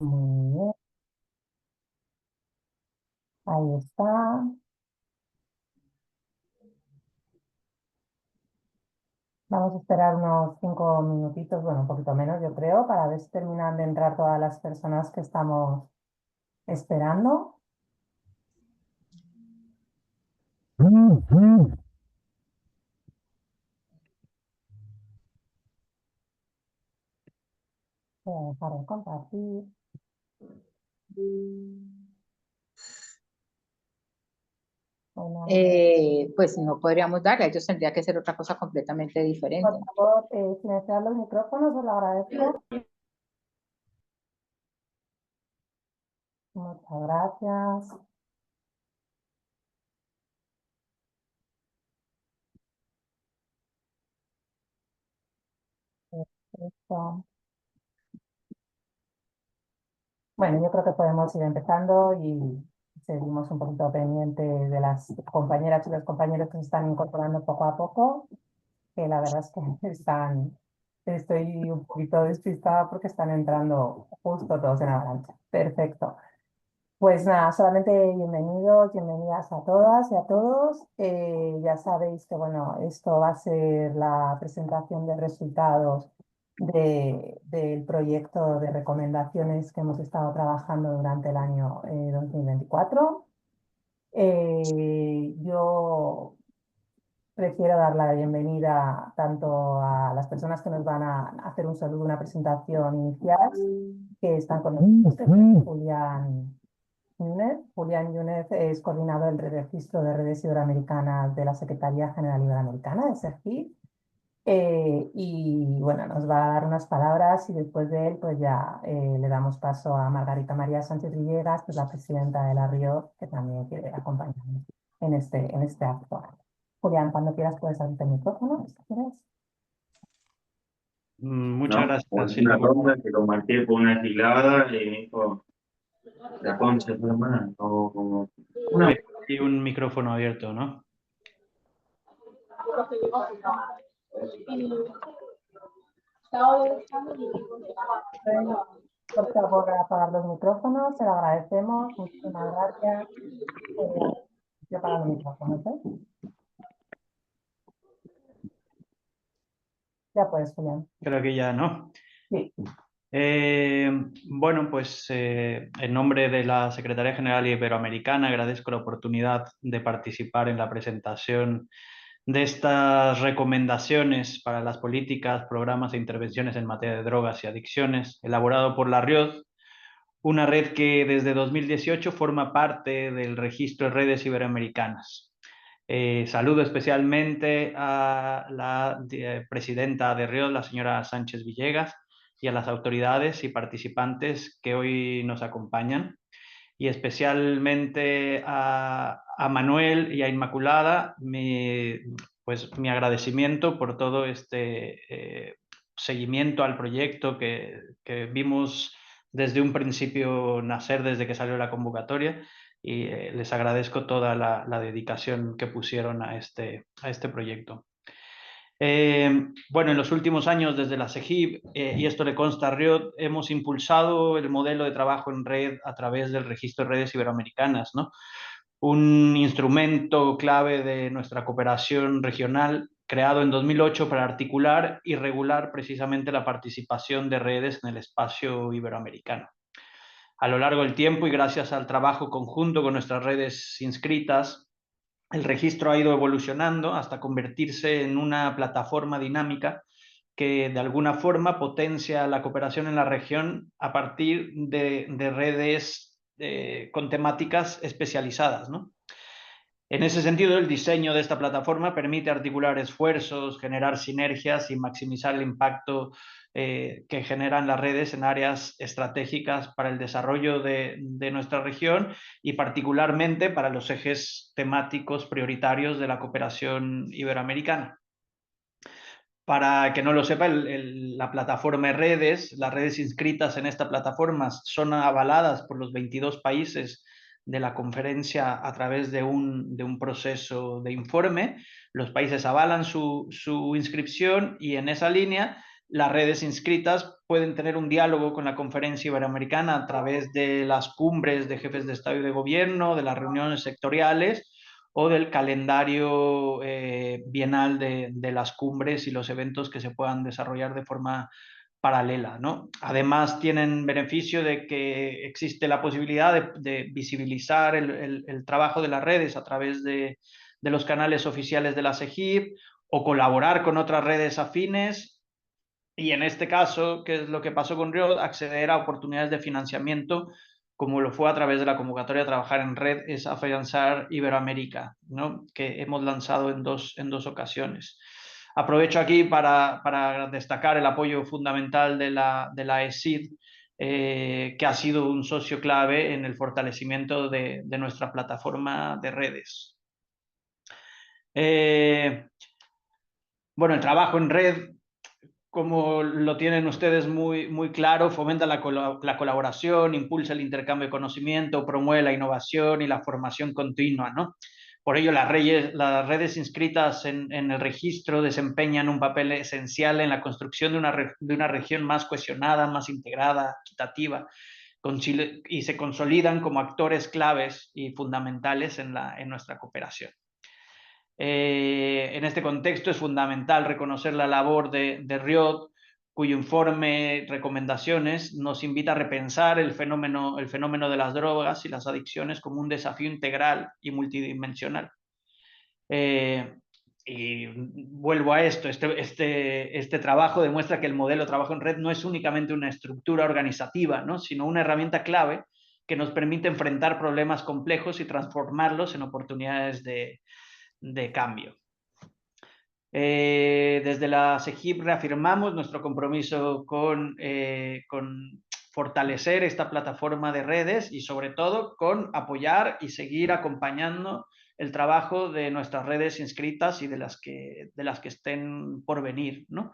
Muy bien, ahí está. Vamos a esperar unos 5 minutitos, bueno, un poquito menos, yo creo, para ver si terminan de entrar todas las personas que estamos esperando. Voy a dejar de compartir. Bueno, Pues no podríamos darle, ellos tendría que ser otra cosa completamente diferente. por favor, silenciar los micrófonos, os lo agradezco. Muchas gracias. Perfecto. Bueno, yo creo que podemos ir empezando y seguimos un poquito pendiente de las compañeras y los compañeros que se están incorporando poco a poco, que la verdad es que estoy un poquito despistada porque están entrando justo todos en avalancha. Perfecto. Pues nada, solamente bienvenidos, bienvenidas a todas y a todos. Ya sabéis que bueno, esto va a ser la presentación de resultados del proyecto de recomendaciones que hemos estado trabajando durante el año 2024. Yo prefiero dar la bienvenida tanto a las personas que nos van a hacer un saludo, una presentación inicial, que están con nosotros, que es Julián Núñez. Julián Núñez es coordinador del registro de redes iberoamericanas de la Secretaría General Iberoamericana, de SEGIP. Y bueno, nos va a dar unas palabras y después de él pues ya le damos paso a Margarita María Sánchez Villegas, que es la presidenta de la RIO, que también quiere acompañarnos en este acto. Julián, cuando quieras puedes abrir el micrófono, si quieres. Muchas ¿No? gracias, Una Silvia. ronda que lo marqué con una gilada y me dijo, la concha de tu hermana, o como una... Y un micrófono abierto, ¿no? Por favor, apagar los micrófonos, se lo agradecemos. Muchísimas gracias. Estoy apagando los micrófonos, ¿eh? Ya puedes, Julián. Creo que ya, ¿no? Sí. Bueno, pues en nombre de la Secretaría General Iberoamericana agradezco la oportunidad de participar en la presentación de estas recomendaciones para las políticas, programas e intervenciones en materia de drogas y adicciones, elaborado por la RIOD, una red que desde 2018 forma parte del registro de redes iberoamericanas. Saludo especialmente a la presidenta de RIOD, la señora Sánchez Villegas, y a las autoridades y participantes que hoy nos acompañan, y especialmente a Manuel y a Inmaculada, pues mi agradecimiento por todo este seguimiento al proyecto que vimos desde un principio nacer, desde que salió la convocatoria, y les agradezco toda la dedicación que pusieron a este proyecto. Bueno, en los últimos años desde la SEGIP, y esto le consta a Riot, hemos impulsado el modelo de trabajo en red a través del registro de redes iberoamericanas, ¿no? Un instrumento clave de nuestra cooperación regional creado en 2008 para articular y regular precisamente la participación de redes en el espacio iberoamericano. A lo largo del tiempo y gracias al trabajo conjunto con nuestras redes inscritas, el registro ha ido evolucionando hasta convertirse en una plataforma dinámica que de alguna forma potencia la cooperación en la región a partir de redes con temáticas especializadas, ¿no? En ese sentido, el diseño de esta plataforma permite articular esfuerzos, generar sinergias y maximizar el impacto que generan las redes en áreas estratégicas para el desarrollo de nuestra región y particularmente para los ejes temáticos prioritarios de la cooperación iberoamericana. Para que no lo sepa, la plataforma de redes, las redes inscritas en esta plataforma son avaladas por los 22 países de la conferencia a través de un proceso de informe. Los países avalan su inscripción y en esa línea las redes inscritas pueden tener un diálogo con la Conferencia Iberoamericana a través de las cumbres de jefes de Estado y de Gobierno, de las reuniones sectoriales o del calendario bienal de las cumbres y los eventos que se puedan desarrollar de forma paralela, ¿no? Además, tienen beneficio de que existe la posibilidad de visibilizar el trabajo de las redes a través de los canales oficiales de la SEGIP o colaborar con otras redes afines y en este caso, que es lo que pasó con Riot, acceder a oportunidades de financiamiento como lo fue a través de la convocatoria a trabajar en red, es Afianzar Iberoamérica, ¿no? Que hemos lanzado en dos ocasiones. Aprovecho aquí para destacar el apoyo fundamental de la ESID, que ha sido un socio clave en el fortalecimiento de nuestra plataforma de redes. Bueno, el trabajo en red, como lo tienen ustedes muy claro, fomenta la colaboración, impulsa el intercambio de conocimiento, promueve la innovación y la formación continua, ¿no? Por ello, las redes inscritas en el registro desempeñan un papel esencial en la construcción de una región más cohesionada, más integrada, equitativa, y se consolidan como actores claves y fundamentales en nuestra cooperación. En este contexto es fundamental reconocer la labor de Riot, cuyo informe recomendaciones nos invita a repensar el fenómeno de las drogas y las adicciones como un desafío integral y multidimensional. Y vuelvo a esto, este trabajo demuestra que el modelo de trabajo en red no es únicamente una estructura organizativa, ¿no? Sino una herramienta clave que nos permite enfrentar problemas complejos y transformarlos en oportunidades de cambio. Desde la SEGIP reafirmamos nuestro compromiso con fortalecer esta plataforma de redes y sobre todo con apoyar y seguir acompañando el trabajo de nuestras redes inscritas y de las que estén por venir, ¿no?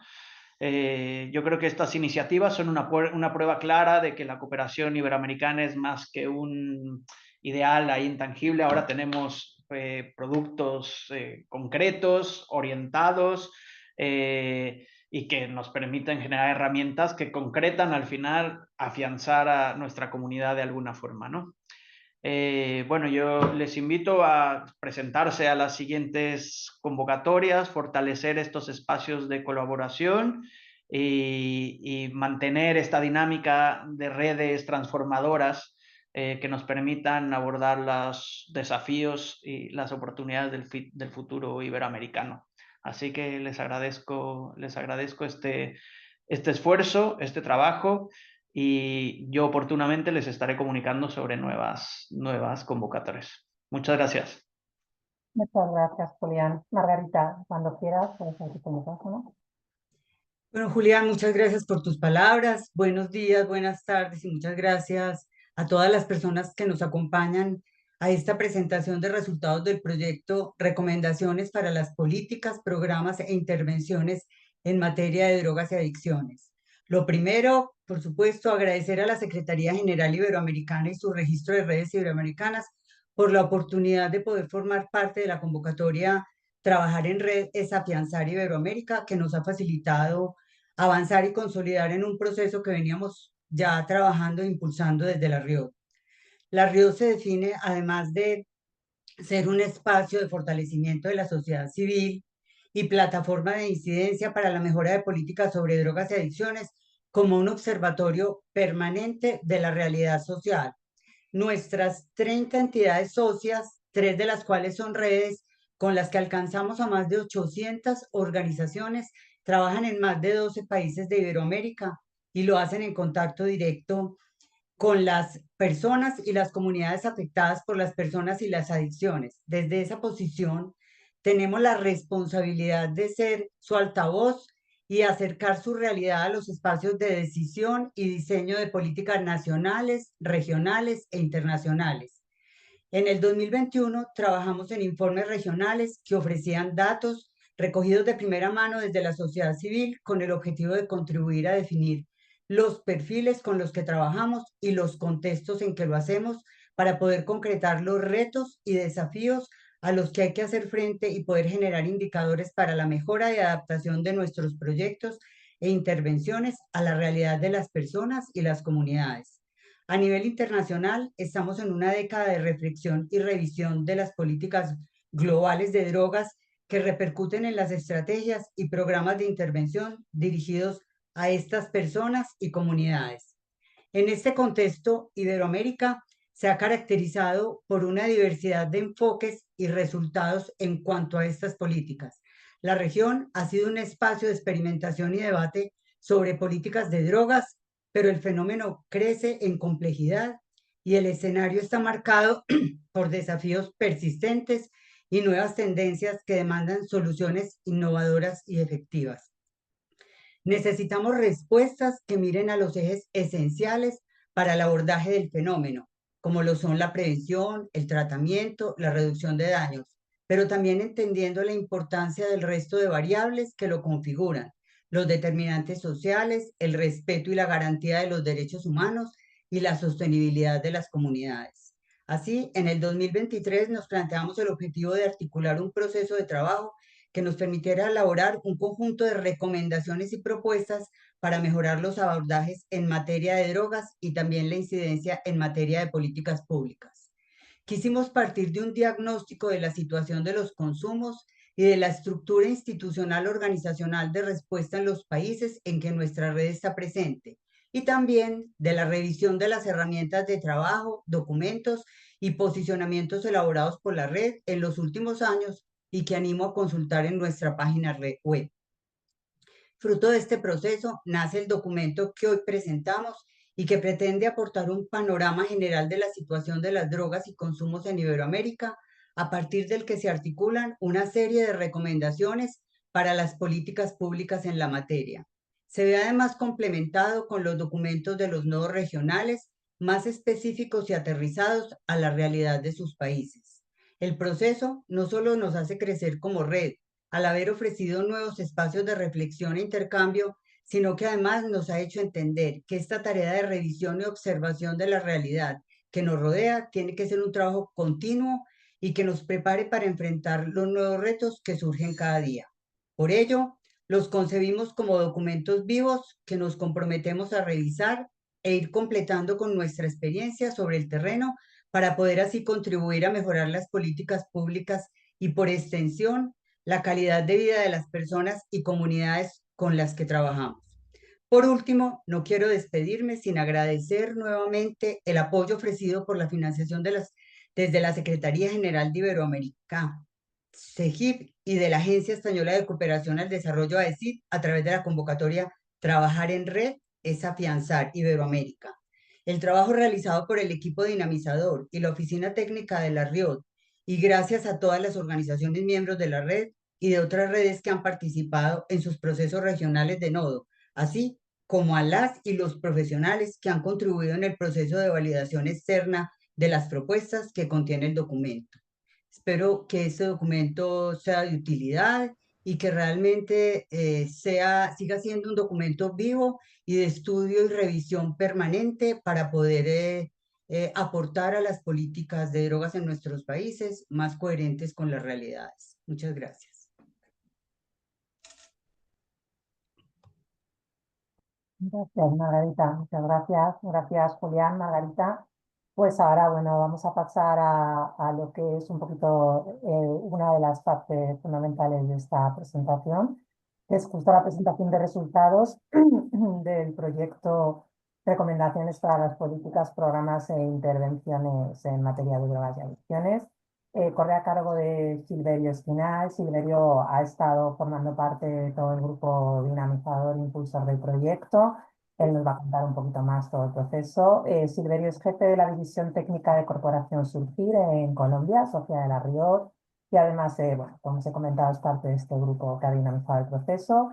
Yo creo que estas iniciativas son una prueba clara de que la cooperación iberoamericana es más que un ideal ahí intangible. Ahora tenemos productos concretos, orientados y que nos permiten generar herramientas que concretan al final afianzar a nuestra comunidad de alguna forma, ¿no? Bueno, yo les invito a presentarse a las siguientes convocatorias, fortalecer estos espacios de colaboración y mantener esta dinámica de redes transformadoras que nos permitan abordar los desafíos y las oportunidades del futuro iberoamericano. Así que les agradezco este esfuerzo, este trabajo, y yo oportunamente les estaré comunicando sobre nuevas convocatorias. Muchas gracias. Muchas gracias, Julián. Margarita, cuando quieras, puedes abrir tu micrófono. Bueno, Julián, muchas gracias por tus palabras. Buenos días, buenas tardes y muchas gracias a todas las personas que nos acompañan a esta presentación de resultados del proyecto Recomendaciones para las políticas, programas e intervenciones en materia de drogas y adicciones. Lo primero, por supuesto, agradecer a la Secretaría General Iberoamericana y su registro de redes iberoamericanas por la oportunidad de poder formar parte de la convocatoria Trabajar en Red es Afianzar Iberoamérica, que nos ha facilitado avanzar y consolidar en un proceso que veníamos ya trabajando e impulsando desde la Riot. La Riot se define, además de ser un espacio de fortalecimiento de la sociedad civil y plataforma de incidencia para la mejora de políticas sobre drogas y adicciones, como un observatorio permanente de la realidad social. Nuestras 30 entidades socias, 3 de las cuales son redes, con las que alcanzamos a más de 800 organizaciones, trabajan en más de 12 países de Iberoamérica y lo hacen en contacto directo con las personas y las comunidades afectadas por las personas y las adicciones. Desde esa posición, tenemos la responsabilidad de ser su altavoz y acercar su realidad a los espacios de decisión y diseño de políticas nacionales, regionales e internacionales. En el 2021 trabajamos en informes regionales que ofrecían datos recogidos de primera mano desde la sociedad civil con el objetivo de contribuir a definir los perfiles con los que trabajamos y los contextos en que lo hacemos para poder concretar los retos y desafíos a los que hay que hacer frente y poder generar indicadores para la mejora y adaptación de nuestros proyectos e intervenciones a la realidad de las personas y las comunidades. A nivel internacional, estamos en una década de reflexión y revisión de las políticas globales de drogas que repercuten en las estrategias y programas de intervención dirigidos a estas personas y comunidades. En este contexto, Iberoamérica se ha caracterizado por una diversidad de enfoques y resultados en cuanto a estas políticas. La región ha sido un espacio de experimentación y debate sobre políticas de drogas, pero el fenómeno crece en complejidad y el escenario está marcado por desafíos persistentes y nuevas tendencias que demandan soluciones innovadoras y efectivas. Necesitamos respuestas que miren a los ejes esenciales para el abordaje del fenómeno, como lo son la prevención, el tratamiento, la reducción de daños, pero también entendiendo la importancia del resto de variables que lo configuran, los determinantes sociales, el respeto y la garantía de los derechos humanos y la sostenibilidad de las comunidades. Así, en el 2023 nos planteamos el objetivo de articular un proceso de trabajo que nos permitiera elaborar un conjunto de recomendaciones y propuestas para mejorar los abordajes en materia de drogas y también la incidencia en materia de políticas públicas. Quisimos partir de un diagnóstico de la situación de los consumos y de la estructura institucional organizacional de respuesta en los países en que nuestra red está presente, y también de la revisión de las herramientas de trabajo, documentos y posicionamientos elaborados por la red en los últimos años y que animo a consultar en nuestra página web. Fruto de este proceso nace el documento que hoy presentamos y que pretende aportar un panorama general de la situación de las drogas y consumos en Iberoamérica, a partir del que se articulan una serie de recomendaciones para las políticas públicas en la materia. Se ve además complementado con los documentos de los nodos regionales más específicos y aterrizados a la realidad de sus países. El proceso no solo nos hace crecer como red, al haber ofrecido nuevos espacios de reflexión e intercambio, sino que además nos ha hecho entender que esta tarea de revisión y observación de la realidad que nos rodea tiene que ser un trabajo continuo y que nos prepare para enfrentar los nuevos retos que surgen cada día. Por ello, los concebimos como documentos vivos que nos comprometemos a revisar e ir completando con nuestra experiencia sobre el terreno para poder así contribuir a mejorar las políticas públicas y, por extensión, la calidad de vida de las personas y comunidades con las que trabajamos. Por último, no quiero despedirme sin agradecer nuevamente el apoyo ofrecido por la financiación desde la Secretaría General de Iberoamérica, CEGIP, y de la Agencia Española de Cooperación al Desarrollo, AECID, a través de la convocatoria Trabajar en Red es Afianzar Iberoamérica. El trabajo realizado por el equipo dinamizador y la Oficina Técnica de la RIOD, y gracias a todas las organizaciones miembros de la red y de otras redes que han participado en sus procesos regionales de nodo, así como a las y los profesionales que han contribuido en el proceso de validación externa de las propuestas que contiene el documento. Espero que este documento sea de utilidad y que realmente siga siendo un documento vivo y de estudio y revisión permanente para poder aportar a las políticas de drogas en nuestros países más coherentes con las realidades. Muchas gracias. Gracias, Margarita. Muchas gracias. Gracias, Julián, Margarita. Pues ahora, bueno, vamos a pasar a lo que es un poquito una de las partes fundamentales de esta presentación, que es justo la presentación de resultados del proyecto Recomendaciones para las políticas, programas e intervenciones en materia de drogas y adicciones. Corre a cargo de Silverio Espinal. Silverio ha estado formando parte de todo el grupo dinamizador e impulsor del proyecto. Él nos va a contar un poquito más todo el proceso. Silverio es jefe de la División Técnica de Corporación Surgir en Colombia, socia de la RIOD, y además, bueno, como os he comentado, es parte de este grupo que ha dinamizado el proceso.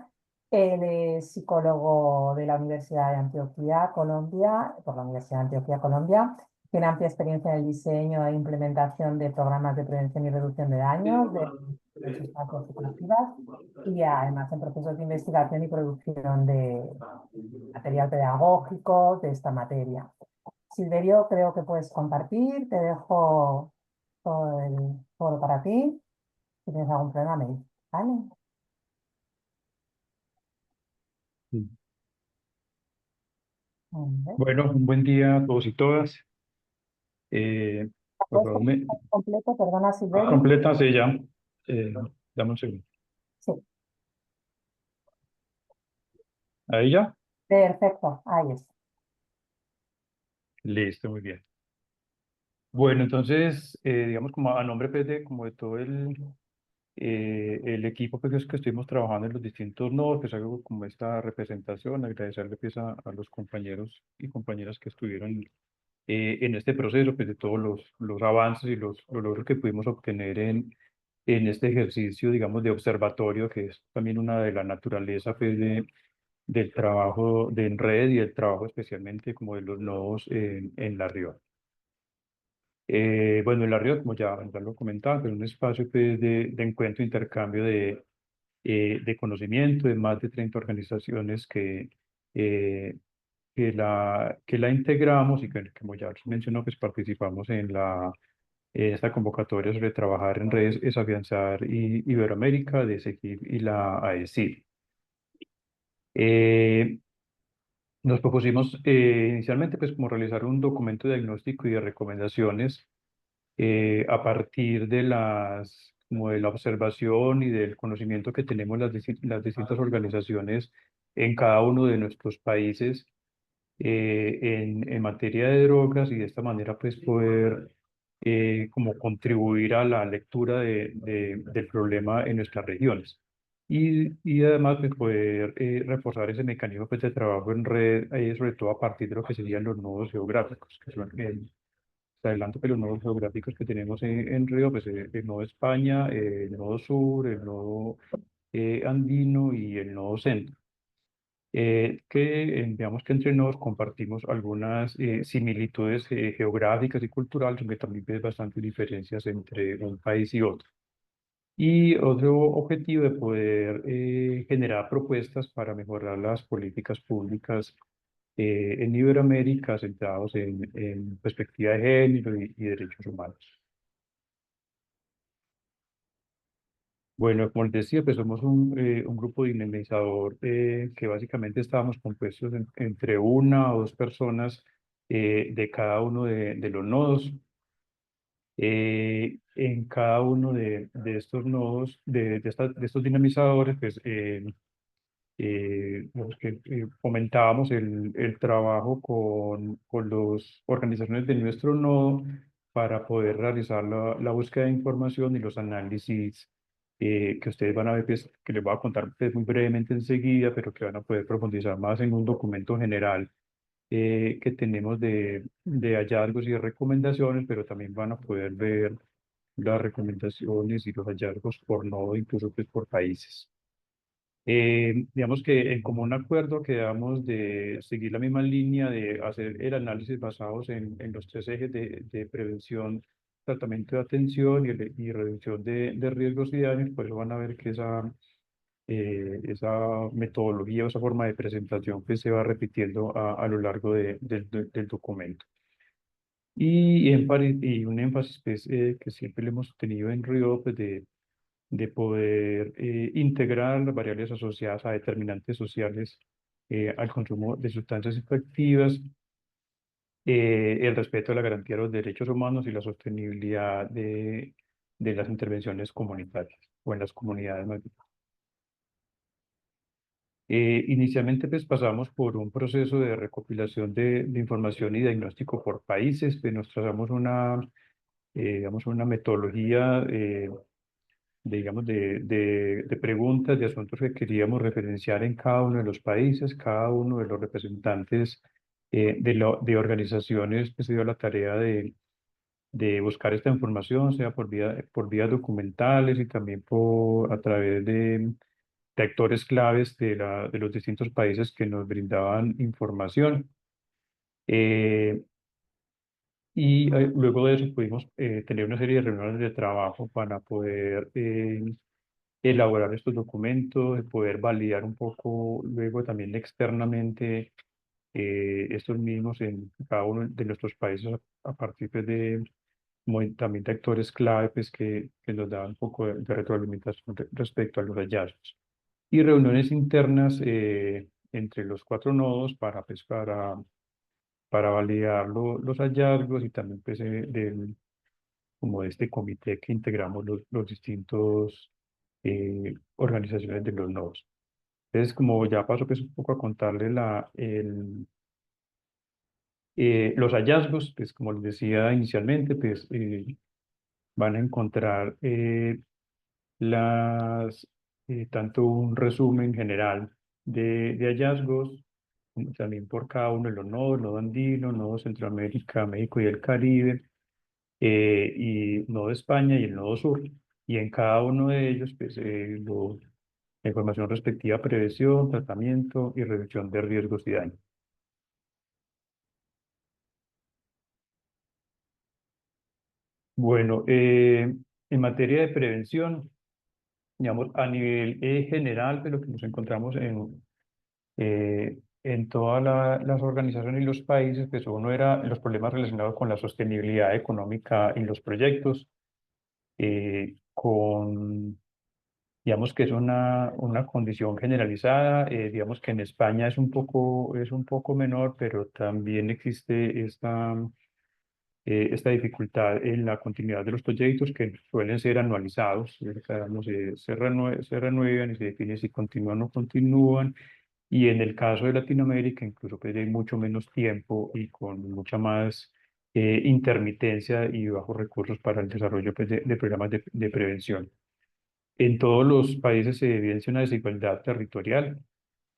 Él es psicólogo de la Universidad de Antioquia, Colombia, por la Universidad de Antioquia, Colombia. Tiene amplia experiencia en el diseño e implementación de programas de prevención y reducción de daños de sustancias psicoactivas y además en procesos de investigación y producción de material pedagógico de esta materia. Silverio, creo que puedes compartir. Te dejo todo el foro para ti. Si tienes algún problema, me dices, ¿vale? Sí. A ver. Bueno, un buen día a todos y todas. Por ¿Puedes favor, completo? Perdona, Silverio. complétase ya. Dame un segundo. Sí, ¿Ahí ya? perfecto. Ahí está. Listo, muy bien. Bueno, entonces, digamos, como a nombre pues, como de todo el equipo pues, que estuvimos trabajando en los distintos nodos, pues hago como esta representación, agradecerle pues, a los compañeros y compañeras que estuvieron en este proceso, pues de todos los avances y los logros que pudimos obtener en este ejercicio, digamos, de observatorio, que es también una de la naturaleza pues, del trabajo de en red y el trabajo especialmente como de los nodos en La Rioja. Bueno, en La Rioja, como ya lo comentaba, es un espacio pues, de encuentro e intercambio de conocimiento de más de 30 organizaciones eh, que la integramos y que, como ya mencionó, pues participamos en esta convocatoria sobre trabajar en redes, es afianzar Iberoamérica, de SEGIP y la AECID. Nos propusimos inicialmente pues como realizar un documento diagnóstico y de recomendaciones a partir de como de la observación y del conocimiento que tenemos las distintas organizaciones en cada uno de nuestros países en materia de drogas y de esta manera pues poder como contribuir a la lectura del problema en nuestras regiones. Y además pues, poder reforzar ese mecanismo pues, de trabajo en red, sobre todo a partir de lo que serían los nodos geográficos, que son te adelanto que los nodos geográficos que tenemos en Río, pues el nodo España, el nodo sur, el nodo andino y el nodo centro. Digamos que entre nos compartimos algunas similitudes geográficas y culturales, aunque también ves bastantes diferencias entre un país y otro. Y otro objetivo de poder generar propuestas para mejorar las políticas públicas en Iberoamérica centrados en perspectiva de género y derechos humanos. Bueno, como les decía, pues somos un grupo dinamizador que básicamente estábamos compuestos entre una o dos personas de cada uno de los nodos. En cada uno de estos nodos, de estos dinamizadores, pues los que comentábamos el trabajo con las organizaciones de nuestro nodo para poder realizar la búsqueda de información y los análisis que ustedes van a ver, pues, que les voy a contar pues, muy brevemente enseguida, pero que van a poder profundizar más en un documento general que tenemos de hallazgos y de recomendaciones, pero también van a poder ver las recomendaciones y los hallazgos por nodo, incluso pues, por países. Digamos que en común acuerdo quedamos de seguir la misma línea de hacer el análisis basados en los tres ejes de prevención, tratamiento de atención y reducción de riesgos y daños. Por eso van a ver que esa metodología o esa forma de presentación pues, se va repitiendo a lo largo del documento. Y un énfasis pues, que siempre le hemos tenido en Río pues, de poder integrar las variables asociadas a determinantes sociales al consumo de sustancias psicoactivas, el respeto a la garantía de los derechos humanos y la sostenibilidad de las intervenciones comunitarias o en las comunidades más bien. Inicialmente pues pasamos por un proceso de recopilación de información y diagnóstico por países, pues nos trazamos digamos una metodología digamos, de preguntas, de asuntos que queríamos referenciar en cada uno de los países, cada uno de los representantes de organizaciones que se dio la tarea de buscar esta información, sea por vías documentales y también a través de actores claves de los distintos países que nos brindaban información. Luego de eso pudimos tener una serie de reuniones de trabajo para poder elaborar estos documentos, de poder validar un poco luego también externamente estos mismos en cada uno de nuestros países a partir pues, también de actores clave pues, que nos daban un poco de retroalimentación respecto a los hallazgos. Y reuniones internas entre los 4 nodos para validar los hallazgos y también pues, como de este comité que integramos los distintos organizaciones de los nodos. Entonces, como ya paso pues un poco a contarles los hallazgos, pues como les decía inicialmente, pues van a encontrar tanto un resumen general de hallazgos, como también por cada uno de los nodos, nodo andino, nodo Centroamérica, México y el Caribe, y nodo España y el nodo sur. Y en cada uno de ellos, pues, la información respectiva a prevención, tratamiento y reducción de riesgos y daños. Bueno, en materia de prevención, digamos, a nivel general de lo que nos encontramos en todas las organizaciones y los países, pues uno era los problemas relacionados con la sostenibilidad económica en los proyectos, digamos que es una condición generalizada, digamos que en España es un poco menor, pero también existe esta dificultad en la continuidad de los proyectos que suelen ser anualizados, digamos, se renuevan y se define si continúan o no continúan. Y en el caso de Latinoamérica, incluso pues hay mucho menos tiempo y con mucha más intermitencia y bajos recursos para el desarrollo pues, de programas de prevención. En todos los países se evidencia una desigualdad territorial,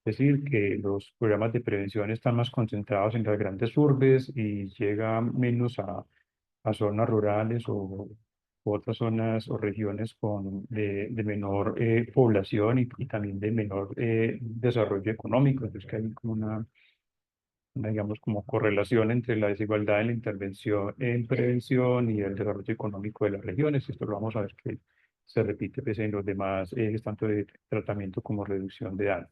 es decir, que los programas de prevención están más concentrados en las grandes urbes y llegan menos a zonas rurales u otras zonas o regiones de menor población y también de menor desarrollo económico. Entonces, que hay como digamos, como correlación entre la desigualdad en la intervención en prevención y el desarrollo económico de las regiones. Esto lo vamos a ver que se repite pues, en los demás tanto de tratamiento como reducción de daño.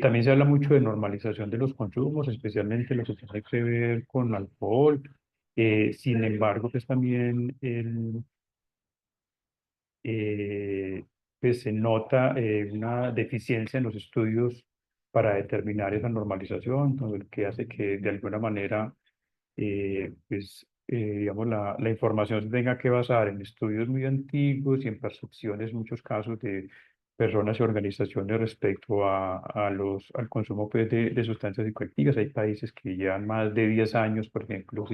También se habla mucho de normalización de los consumos, especialmente lo que tiene que ver con alcohol. Sin embargo, pues también eh, pues se nota una deficiencia en los estudios para determinar esa normalización, ¿no? El que hace que de alguna manera digamos, la información se tenga que basar en estudios muy antiguos y en percepciones, en muchos casos, de personas y organizaciones respecto al consumo pues, de sustancias psicoactivas. Hay países que llevan más de 10 años, por ejemplo,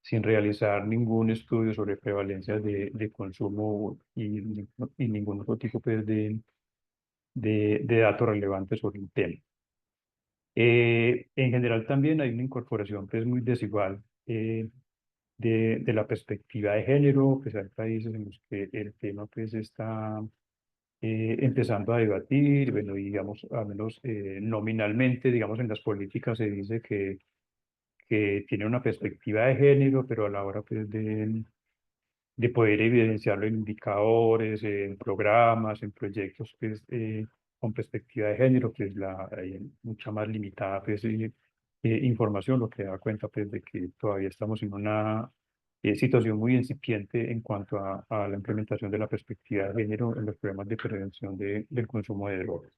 sin realizar ningún estudio sobre prevalencias de consumo y ningún otro tipo pues, de datos relevantes sobre el tema. En general también hay una incorporación pues, muy desigual de la perspectiva de género, pues hay países en los que el tema pues, está empezando a debatir, bueno, y digamos, al menos nominalmente, digamos, en las políticas se dice que tiene una perspectiva de género, pero a la hora pues, de poder evidenciarlo en indicadores, en programas, en proyectos pues, con perspectiva de género, pues hay mucha más limitada pues, información, lo que da cuenta pues, de que todavía estamos en una situación muy incipiente en cuanto a la implementación de la perspectiva de género en los programas de prevención del consumo de drogas.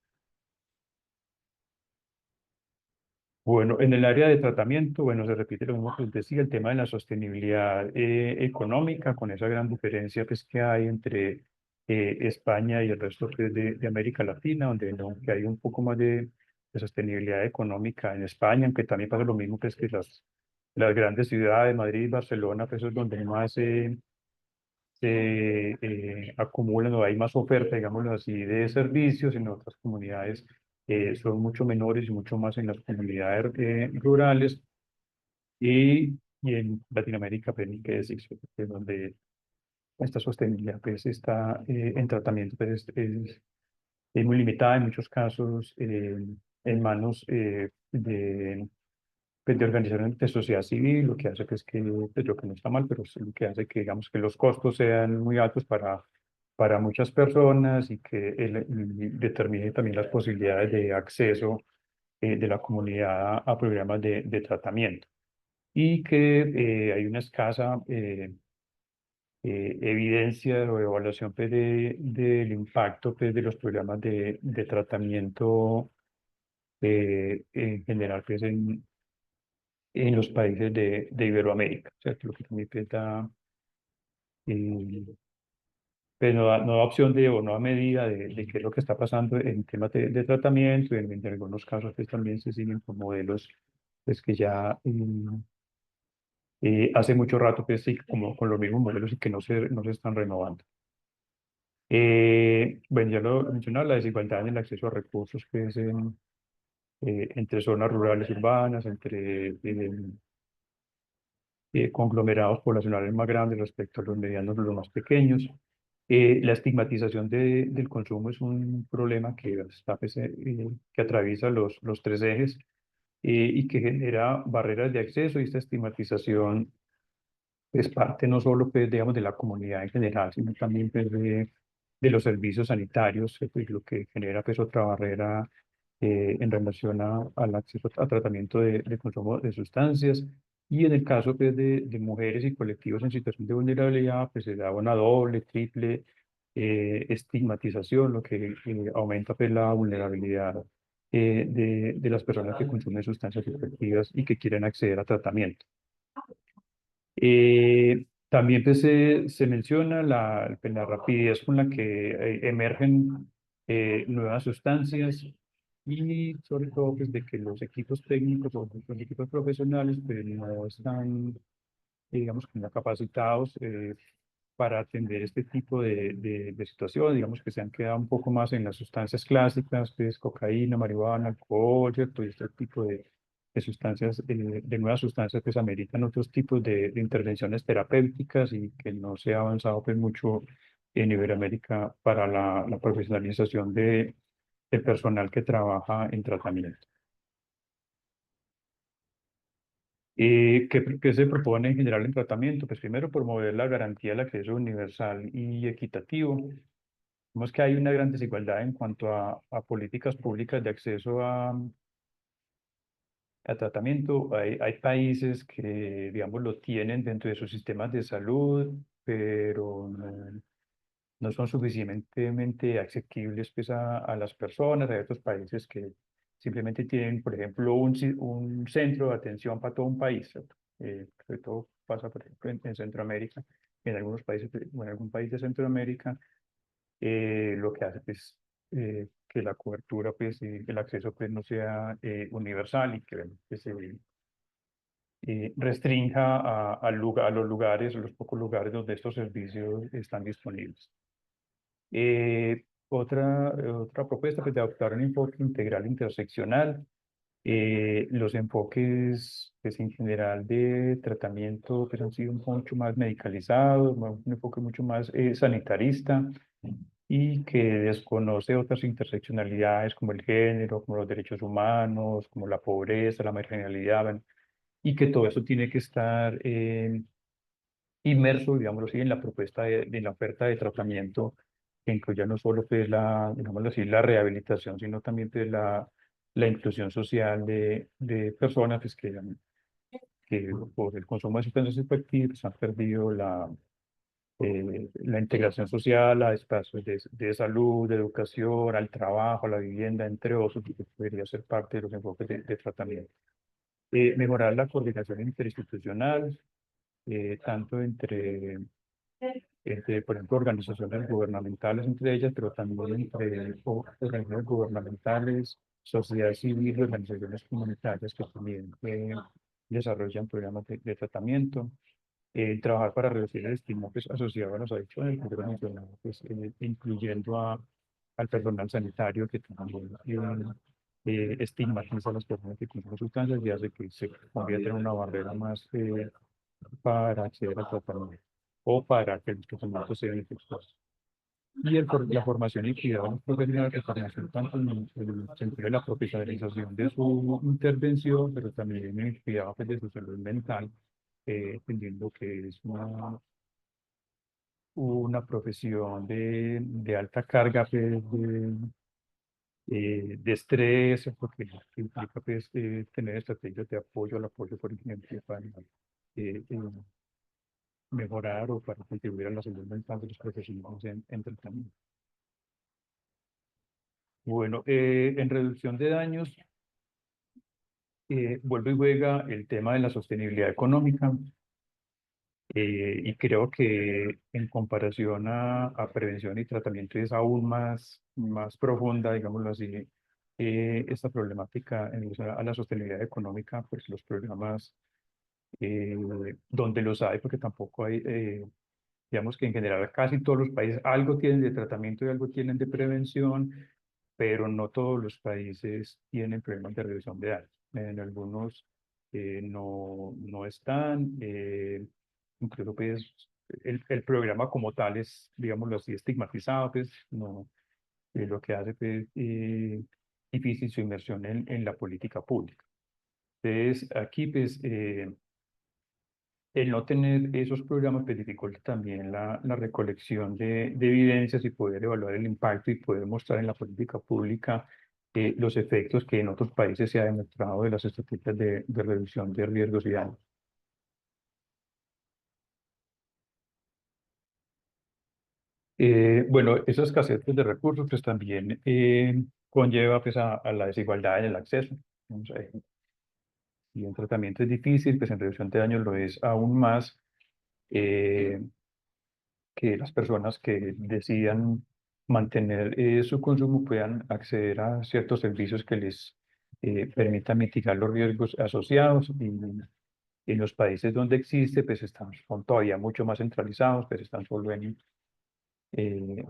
Bueno, en el área de tratamiento, bueno, se repite lo mismo que les decía, el tema de la sostenibilidad económica, con esa gran diferencia pues, que hay entre España y el resto pues, de América Latina, donde no, que hay un poco más de sostenibilidad económica en España, aunque también pasa lo mismo pues, que las grandes ciudades, Madrid y Barcelona, pues es donde más se acumulan o hay más oferta, digámoslo así, de servicios. En otras comunidades son mucho menores y mucho más en las comunidades rurales y en Latinoamérica, pues ni qué decir, es donde esta sostenibilidad pues, está en tratamiento pues, es muy limitada en muchos casos en manos pues, de organizaciones de sociedad civil, lo que hace que es que, pues, lo que no está mal, pero sí lo que hace que, digamos, que los costos sean muy altos para muchas personas y que y determine también las posibilidades de acceso de la comunidad a programas de tratamiento. Y que hay una escasa evidencia o evaluación pues, del impacto pues, de los programas de tratamiento en general pues en los países de Iberoamérica, ¿cierto? Lo que también pues da, pues no da opción de, o no da medida de qué es lo que está pasando en temas de tratamiento, en algunos casos pues también se siguen con modelos pues que ya hace mucho rato pues sí, como con los mismos modelos y que no se están renovando. Bueno, ya lo mencionaba, la desigualdad en el acceso a recursos pues entre zonas rurales y urbanas, entre conglomerados poblacionales más grandes respecto a los medianos y los más pequeños. La estigmatización del consumo es un problema que, está, pues, que atraviesa los tres ejes y que genera barreras de acceso, y esta estigmatización es parte no solo pues, digamos, de la comunidad en general, sino también pues, de los servicios sanitarios, pues, lo que genera pues, otra barrera en relación al acceso a tratamiento de consumo de sustancias. Y en el caso pues, de mujeres y colectivos en situación de vulnerabilidad, pues se da una doble, triple estigmatización, lo que aumenta pues, la vulnerabilidad de las personas que consumen sustancias psicoactivas y que quieren acceder a tratamiento. También pues, se menciona pues, la rapidez con la que emergen nuevas sustancias, y sobre todo pues, de que los equipos técnicos o los equipos profesionales pues, no están, digamos, como capacitados para atender este tipo de situaciones. Digamos que se han quedado un poco más en las sustancias clásicas, pues cocaína, marihuana, alcohol, ¿cierto? Y este tipo de sustancias, de nuevas sustancias que ameritan otros tipos de intervenciones terapéuticas, y que no se ha avanzado pues mucho en Iberoamérica para la profesionalización del personal que trabaja en tratamiento. ¿Qué se propone en general en tratamiento? Pues primero, promover la garantía del acceso universal y equitativo. Vemos que hay una gran desigualdad en cuanto a políticas públicas de acceso a tratamiento. Hay países que, digamos, lo tienen dentro de sus sistemas de salud, pero no son suficientemente asequibles pues, a las personas. Hay otros países que simplemente tienen, por ejemplo, un centro de atención para todo un país, ¿cierto? Sobre todo pasa, por ejemplo, en Centroamérica, en algunos países, o en algún país de Centroamérica, lo que hace pues, que la cobertura, pues, y el acceso pues, no sea universal, y que pues, se restrinja a los lugares, a los pocos lugares donde estos servicios están disponibles. Otra propuesta pues, de adoptar un enfoque integral interseccional. Los enfoques pues, en general de tratamiento pues, han sido mucho más medicalizados, un enfoque mucho más sanitarista, y que desconoce otras interseccionalidades como el género, como los derechos humanos, como la pobreza, la marginalidad, bueno, y que todo eso tiene que estar inmerso, digámoslo así, en la propuesta de la oferta de tratamiento, que incluya no solo pues, digámoslo así, la rehabilitación, sino también pues, la inclusión social de personas pues, que por el consumo de sustancias psicoactivas han perdido la integración social a espacios de salud, de educación, al trabajo, a la vivienda, entre otros, que podría ser parte de los enfoques de tratamiento. Mejorar la coordinación interinstitucional, tanto entre, por ejemplo, organizaciones gubernamentales entre ellas, pero también entre organizaciones gubernamentales, sociedad civil y organizaciones comunitarias que también desarrollan programas de tratamiento. Trabajar para reducir el estigma pues, asociado a las adicciones, como lo mencionaba, pues, incluyendo al personal sanitario, que también estigmatiza a las personas que consumen sustancias y hace que se convierta en una barrera más para acceder al tratamiento o para que los tratamientos sean efectivos. Y la formación y cuidado de los profesionales de formación, tanto en el sentido de la profesionalización de su intervención, pero también en el cuidado pues, de su salud mental, entendiendo que es una profesión de alta carga pues, de estrés, porque implica pues, tener estrategias de apoyo al apoyo, por ejemplo, para mejorar o para contribuir a la salud mental de los profesionales en tratamiento. Bueno, en reducción de daños, vuelve y juega el tema de la sostenibilidad económica. Y creo que en comparación a prevención y tratamiento es aún más profunda, digámoslo así, esta problemática en relación a la sostenibilidad económica, pues los programas eh, donde los hay, porque tampoco hay, digamos que en general casi todos los países algo tienen de tratamiento y algo tienen de prevención, pero no todos los países tienen problemas de reducción de daños. En algunos no están, incluso pues el programa como tal es, digámoslo así, estigmatizado, pues no, lo que hace pues difícil su inversión en la política pública. Entonces aquí pues el no tener esos programas pues dificulta también la recolección de evidencias y poder evaluar el impacto y poder mostrar en la política pública los efectos que en otros países se ha demostrado de las estrategias de reducción de riesgos y daños. Bueno, esa escasez pues, de recursos pues también conlleva pues a la desigualdad en el acceso. Vamos a ver, y en tratamiento es difícil, pues en reducción de daños lo es aún más. eh, que las personas que decidan mantener su consumo puedan acceder a ciertos servicios que les permitan mitigar los riesgos asociados. Y en los países donde existe, pues son todavía mucho más centralizados, pues están solo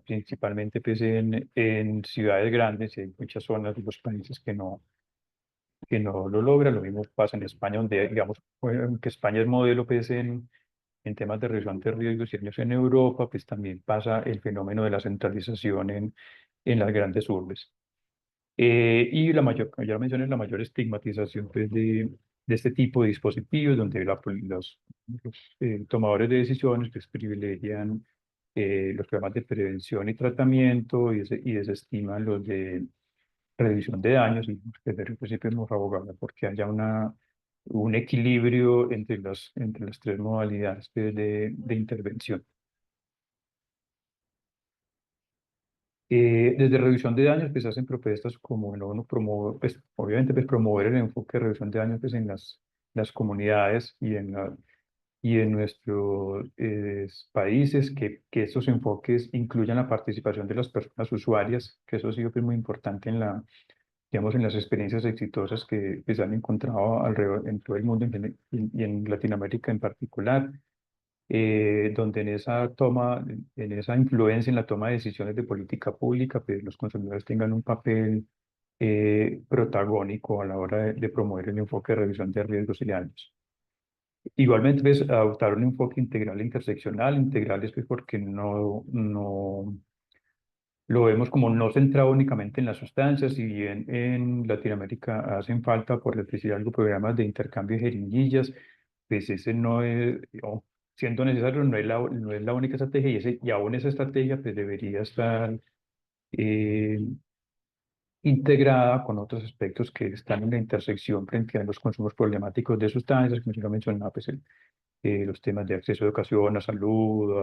principalmente pues en ciudades grandes, y hay muchas zonas de los países que no lo logran. Lo mismo pasa en España, donde digamos que España es modelo pues en temas de reducción de riesgos y daños en Europa, pues también pasa el fenómeno de la centralización en las grandes urbes. Y como ya mencioné, la mayor estigmatización pues, de este tipo de dispositivos, donde los tomadores de decisiones pues, privilegian los programas de prevención y tratamiento y desestiman los de reducción de daños, y desde el principio hemos abogado porque haya un equilibrio entre las tres modalidades pues, de intervención. Desde reducción de daños, pues hacen propuestas como no, uno promover, pues, obviamente pues, promover el enfoque de reducción de daños pues, en las comunidades y en nuestros países, que estos enfoques incluyan la participación de las personas usuarias, que eso ha sido pues, muy importante digamos, en las experiencias exitosas que se han encontrado alrededor en todo el mundo y en Latinoamérica en particular, donde en esa influencia en la toma de decisiones de política pública, pues los consumidores tengan un papel protagónico a la hora de promover el enfoque de reducción de riesgos y daños. Igualmente, pues, adoptar un enfoque integral e interseccional. Integral es pues, porque no lo vemos como no centrado únicamente en las sustancias, y bien en Latinoamérica hacen falta, por decir algo, programas de intercambio de jeringuillas, pues ese no es, o siendo necesario, no es la única estrategia, y aún esa estrategia pues debería estar eh, integrada con otros aspectos que están en la intersección frente a los consumos problemáticos de sustancias, como yo lo mencionaba, pues los temas de acceso a educación, a salud,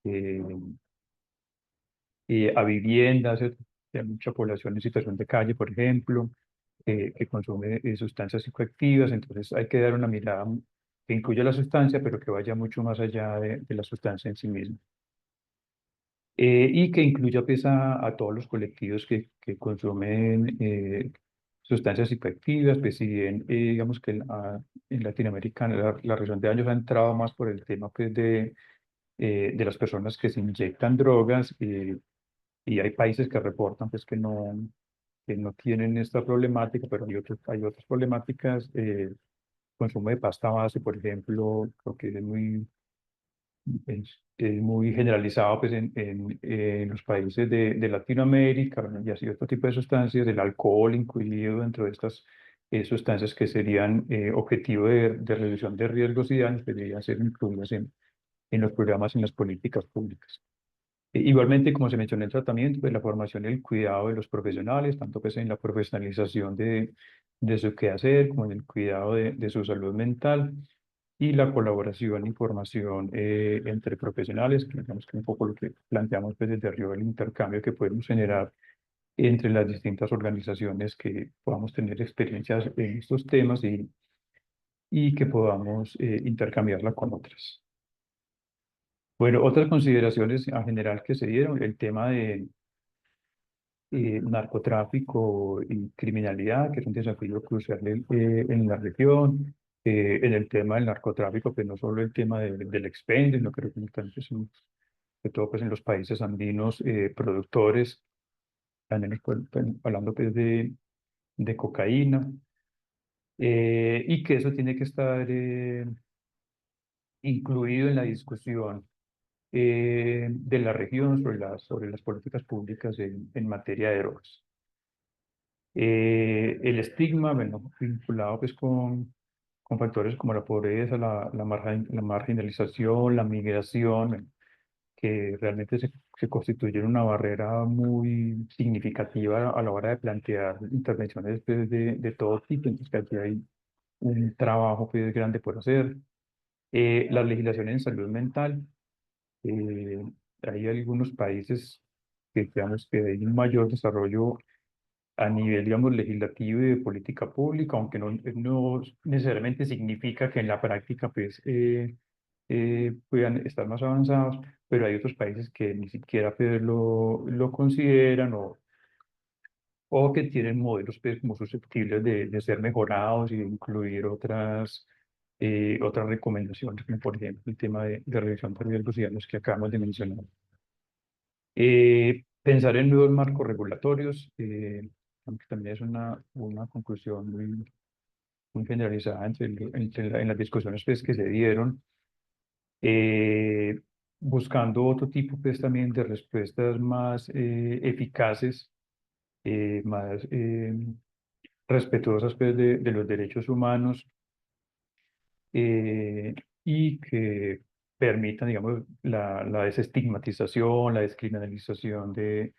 eh, a viviendas, ¿cierto? Hay mucha población en situación de calle, por ejemplo, que consume sustancias psicoactivas. Entonces hay que dar una mirada que incluya la sustancia, pero que vaya mucho más allá de la sustancia en sí misma. Y que incluya pues, a todos los colectivos que consumen sustancias psicoactivas. Pues si bien digamos que en Latinoamérica la región de daños ha entrado más por el tema pues, de las personas que se inyectan drogas, y hay países que reportan pues, que no tienen esta problemática, pero hay otras problemáticas. Consumo de pasta base, por ejemplo, creo que es muy generalizado pues, en los países de Latinoamérica. Bueno, y así otro tipo de sustancias, el alcohol incluido dentro de estas sustancias que serían objetivo de reducción de riesgos y daños, que deberían ser incluidas en los programas, en las políticas públicas. Igualmente, como se mencionó, el tratamiento, pues la formación y el cuidado de los profesionales, tanto pues en la profesionalización de su quehacer, como en el cuidado de su salud mental, y la colaboración y formación entre profesionales, que digamos que un poco lo que planteamos pues desde arriba, el intercambio que podemos generar entre las distintas organizaciones que podamos tener experiencias en estos temas y que podamos intercambiarla con otras. Bueno, otras consideraciones en general que se dieron, el tema de narcotráfico y criminalidad, que es un desafío crucial en la región. En el tema del narcotráfico, pues no solo el tema del expendio, no creo que también sobre todo pues en los países andinos productores, también hablando pues de cocaína, y que eso tiene que estar incluido en la discusión de la región sobre las políticas públicas en materia de drogas. El estigma, bueno, vinculado pues con factores como la pobreza, la marginalización, la migración, bueno, que realmente se constituyen una barrera muy significativa a la hora de plantear intervenciones pues, de todo tipo. Entonces, que aquí hay un trabajo pues, grande por hacer. La legislación en salud mental. eh, Hay algunos países que, digamos, que hay un mayor desarrollo a nivel, digamos, legislativo y de política pública, aunque no necesariamente significa que en la práctica pues, puedan estar más avanzados, pero hay otros países que ni siquiera pues, lo consideran o que tienen modelos pues, como susceptibles de ser mejorados y de incluir otras recomendaciones, como por ejemplo el tema de reducción de riesgos y daños que acabamos de mencionar. Pensar en nuevos marcos regulatorios, aunque también es una conclusión muy generalizada en las discusiones pues, que se dieron, buscando otro tipo pues, también de respuestas más eficaces, más respetuosas pues, de los derechos humanos, eh, y que permitan, digamos, la desestigmatización, la descriminalización de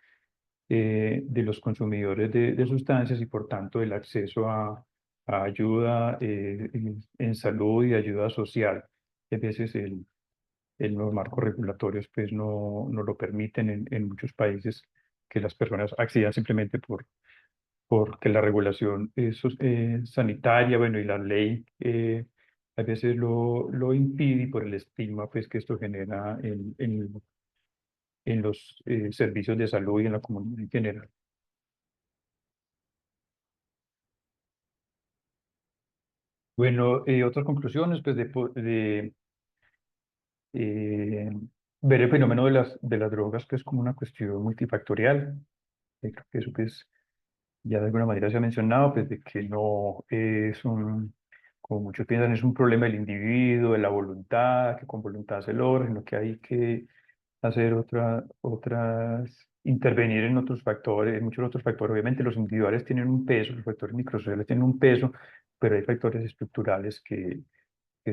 los consumidores de sustancias y por tanto el acceso a ayuda en salud y ayuda social. A veces los marcos regulatorios pues no lo permiten en muchos países, que las personas accedan simplemente porque la regulación sanitaria, bueno, y la ley a veces lo impide, y por el estigma pues que esto genera en los servicios de salud y en la comunidad en general. Bueno, otras conclusiones, pues eh, ver el fenómeno de las drogas, que es como una cuestión multifactorial. Creo que eso pues ya de alguna manera se ha mencionado, pues de que no es como muchos piensan, es un problema del individuo, de la voluntad, que con voluntad se logra, sino que hay que hacer intervenir en otros factores, en muchos otros factores. Obviamente los individuales tienen un peso, los factores microsociales tienen un peso, pero hay factores estructurales que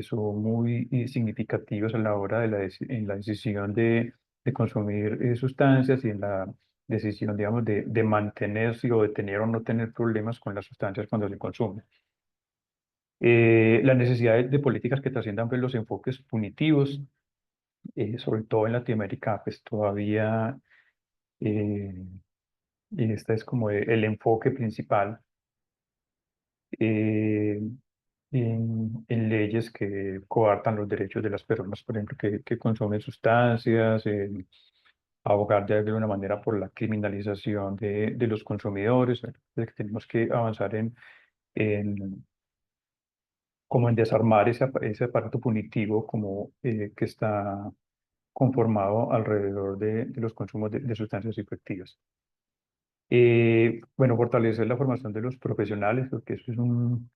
son muy significativos a la hora en la decisión de consumir sustancias y en la decisión, digamos, de mantenerse o de tener o no tener problemas con las sustancias cuando se consumen. La necesidad de políticas que trasciendan pues, los enfoques punitivos, sobre todo en Latinoamérica, pues todavía eh, y este es como el enfoque principal eh, en leyes que coartan los derechos de las personas, por ejemplo, que consumen sustancias, abogar de alguna manera por la criminalización de los consumidores. Que tenemos que avanzar en, como en desarmar ese aparato punitivo como que está conformado alrededor de los consumos de sustancias psicoactivas. Bueno, fortalecer la formación de los profesionales, porque eso es un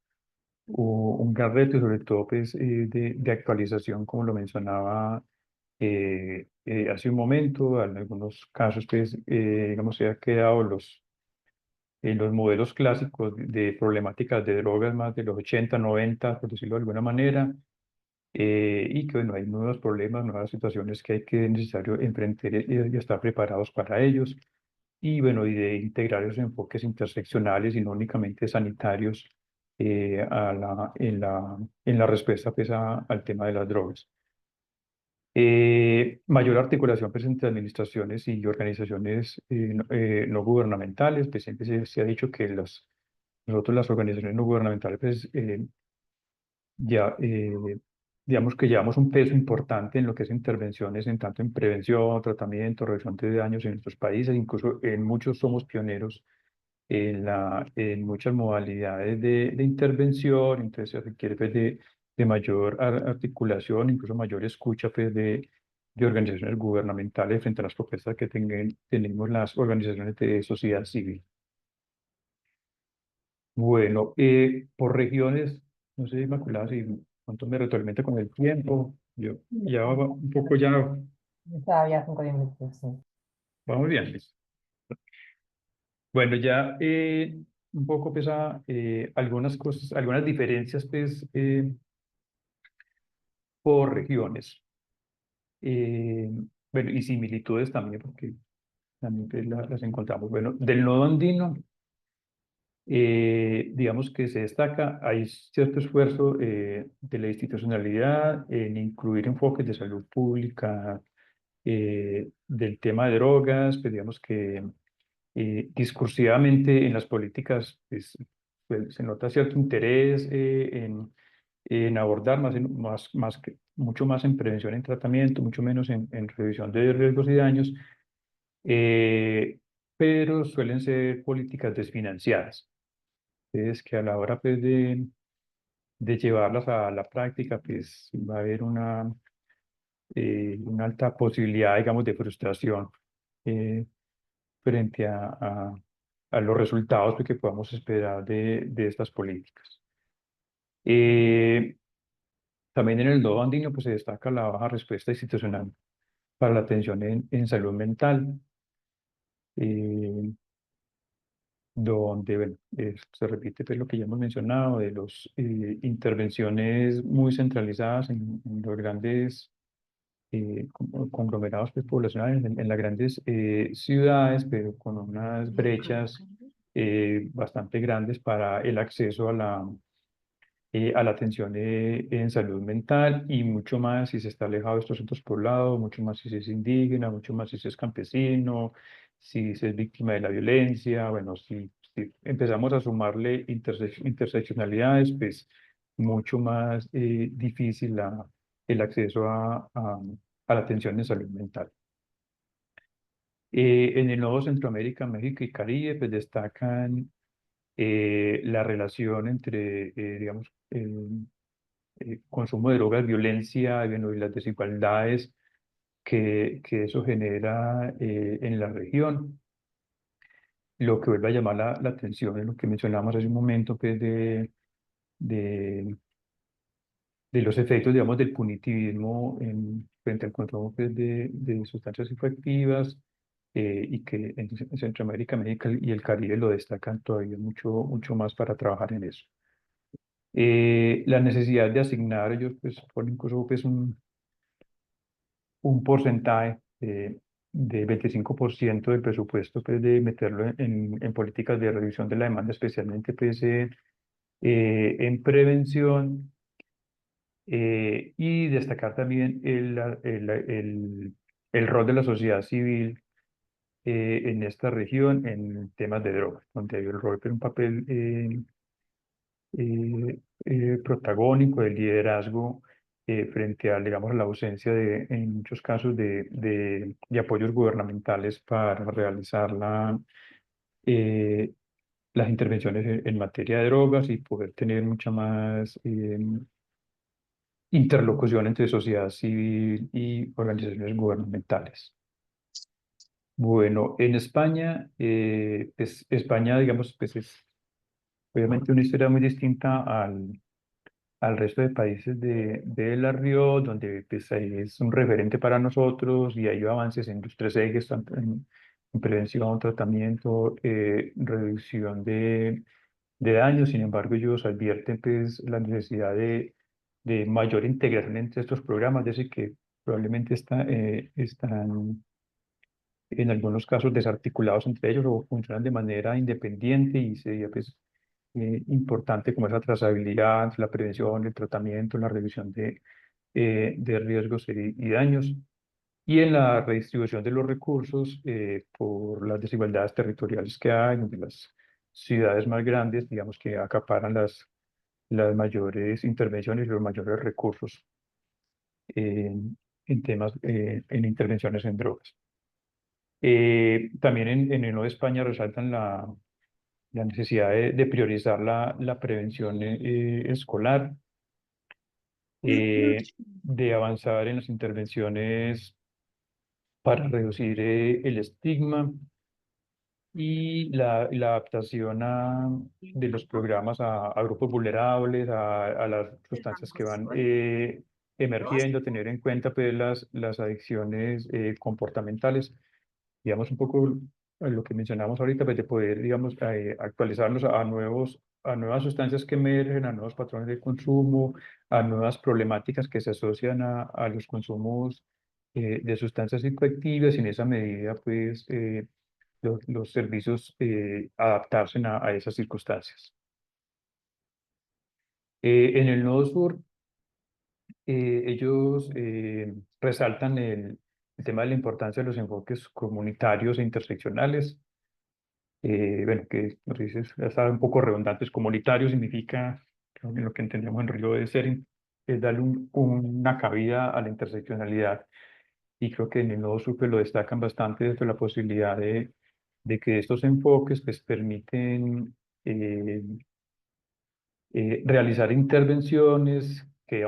gran reto, y sobre todo pues, de actualización, como lo mencionaba hace un momento. En algunos casos, pues, digamos, se han quedado los modelos clásicos de problemáticas de drogas más de los 80, 90, por decirlo de alguna manera, y que, bueno, hay nuevos problemas, nuevas situaciones que hay que necesario enfrentar y estar preparados para ellos. Y bueno, y de integrar esos enfoques interseccionales y no únicamente sanitarios en la respuesta pues, al tema de las drogas. Mayor articulación pues, entre administraciones y organizaciones no gubernamentales, pues siempre se ha dicho que nosotros las organizaciones no gubernamentales pues, ya digamos que llevamos un peso importante en lo que es intervenciones en tanto en prevención, tratamiento, reducción de daños en nuestros países, incluso en muchos somos pioneros en muchas modalidades de intervención, entonces se requiere pues, de mayor articulación, incluso mayor escucha pues, de organizaciones gubernamentales frente a las propuestas que tenemos las organizaciones de sociedad civil. Bueno, por regiones, no sé, Inmaculada, si cuánto me retroalimenta con el tiempo. Yo ya un poco ya Todavía 5 o 10 minutos, sí. vamos bien. Listo. Bueno, ya un poco pesa algunas cosas, algunas diferencias pues, por regiones. Eh, bueno, y similitudes también, porque también pues, las encontramos. Bueno, del nodo andino, digamos que se destaca, hay cierto esfuerzo de la institucionalidad en incluir enfoques de salud pública, del tema de drogas, pues digamos que discursivamente en las políticas pues, se nota cierto interés en abordar mucho más en prevención, en tratamiento, mucho menos en revisión de riesgos y daños, eh, pero suelen ser políticas desfinanciadas. Es que a la hora pues, de llevarlas a la práctica, pues va a haber una alta posibilidad, digamos, de frustración frente a los resultados que podamos esperar de estas políticas. También en el nodo andino pues, se destaca la baja respuesta institucional para la atención en salud mental, donde bueno, se repite pues, lo que ya hemos mencionado de las intervenciones muy centralizadas en los grandes conglomerados pues, poblacionales, en las grandes ciudades, pero con unas brechas bastante grandes para el acceso a la atención en salud mental y mucho más si se está alejado de estos centros poblados, mucho más si se es indígena, mucho más si se es campesino, si se es víctima de la violencia. Bueno, si empezamos a sumarle interseccionalidades, pues mucho más difícil el acceso a la atención en salud mental. En el nodo Centroamérica, México y Caribe, pues destacan la relación entre, digamos, consumo de drogas, violencia, bueno, y las desigualdades que eso genera en la región. Lo que vuelve a llamar la atención es lo que mencionábamos hace un momento, pues, de, de los efectos, digamos, del punitivismo frente al consumo pues, de sustancias psicoactivas y que en Centroamérica, México y el Caribe lo destacan todavía mucho más para trabajar en eso. La necesidad de asignar, ellos pues ponen incluso pues, un porcentaje de 25% del presupuesto pues, de meterlo en políticas de reducción de la demanda, especialmente pues, en prevención y destacar también el rol de la sociedad civil en esta región en temas de drogas, donde hay el rol de un papel protagónico del liderazgo frente a, digamos, a la ausencia en muchos casos de apoyos gubernamentales para realizar las intervenciones en materia de drogas y poder tener mucha más interlocución entre sociedad civil y organizaciones gubernamentales. Bueno, en España, pues, España, digamos, pues es obviamente una historia muy distinta al resto de países de la Río, donde pues, ahí es un referente para nosotros y hay avances en los tres ejes, tanto en prevención, tratamiento, reducción de daños. Sin embargo, ellos advierten pues, la necesidad de mayor integración entre estos programas, es decir, que probablemente están en algunos casos desarticulados entre ellos o funcionan de manera independiente y sería pues, importante como esa trazabilidad, la prevención, el tratamiento, la revisión de riesgos y daños, y en la redistribución de los recursos por las desigualdades territoriales que hay, donde las ciudades más grandes, digamos que acaparan las mayores intervenciones y los mayores recursos en temas, en intervenciones en drogas. También en el Nuevo España resaltan la necesidad de priorizar la prevención escolar, de avanzar en las intervenciones para reducir el estigma y la adaptación de los programas a grupos vulnerables, a las sustancias que van emergiendo, tener en cuenta pues, las adicciones comportamentales, digamos un poco lo que mencionamos ahorita, pues de poder, digamos, actualizarnos a nuevas sustancias que emergen, a nuevos patrones de consumo, a nuevas problemáticas que se asocian a los consumos de sustancias psicoactivas y en esa medida, pues, los servicios adaptarse a esas circunstancias. En el Nodo Sur, ellos resaltan el tema de la importancia de los enfoques comunitarios e interseccionales. Bueno, que nos dices, está un poco redundantes. Comunitario significa, creo que lo que entendemos en Río de ser, es darle una cabida a la interseccionalidad. Y creo que en el Nodo Sur pues, lo destacan bastante desde la posibilidad de que estos enfoques pues, permiten eh, realizar intervenciones que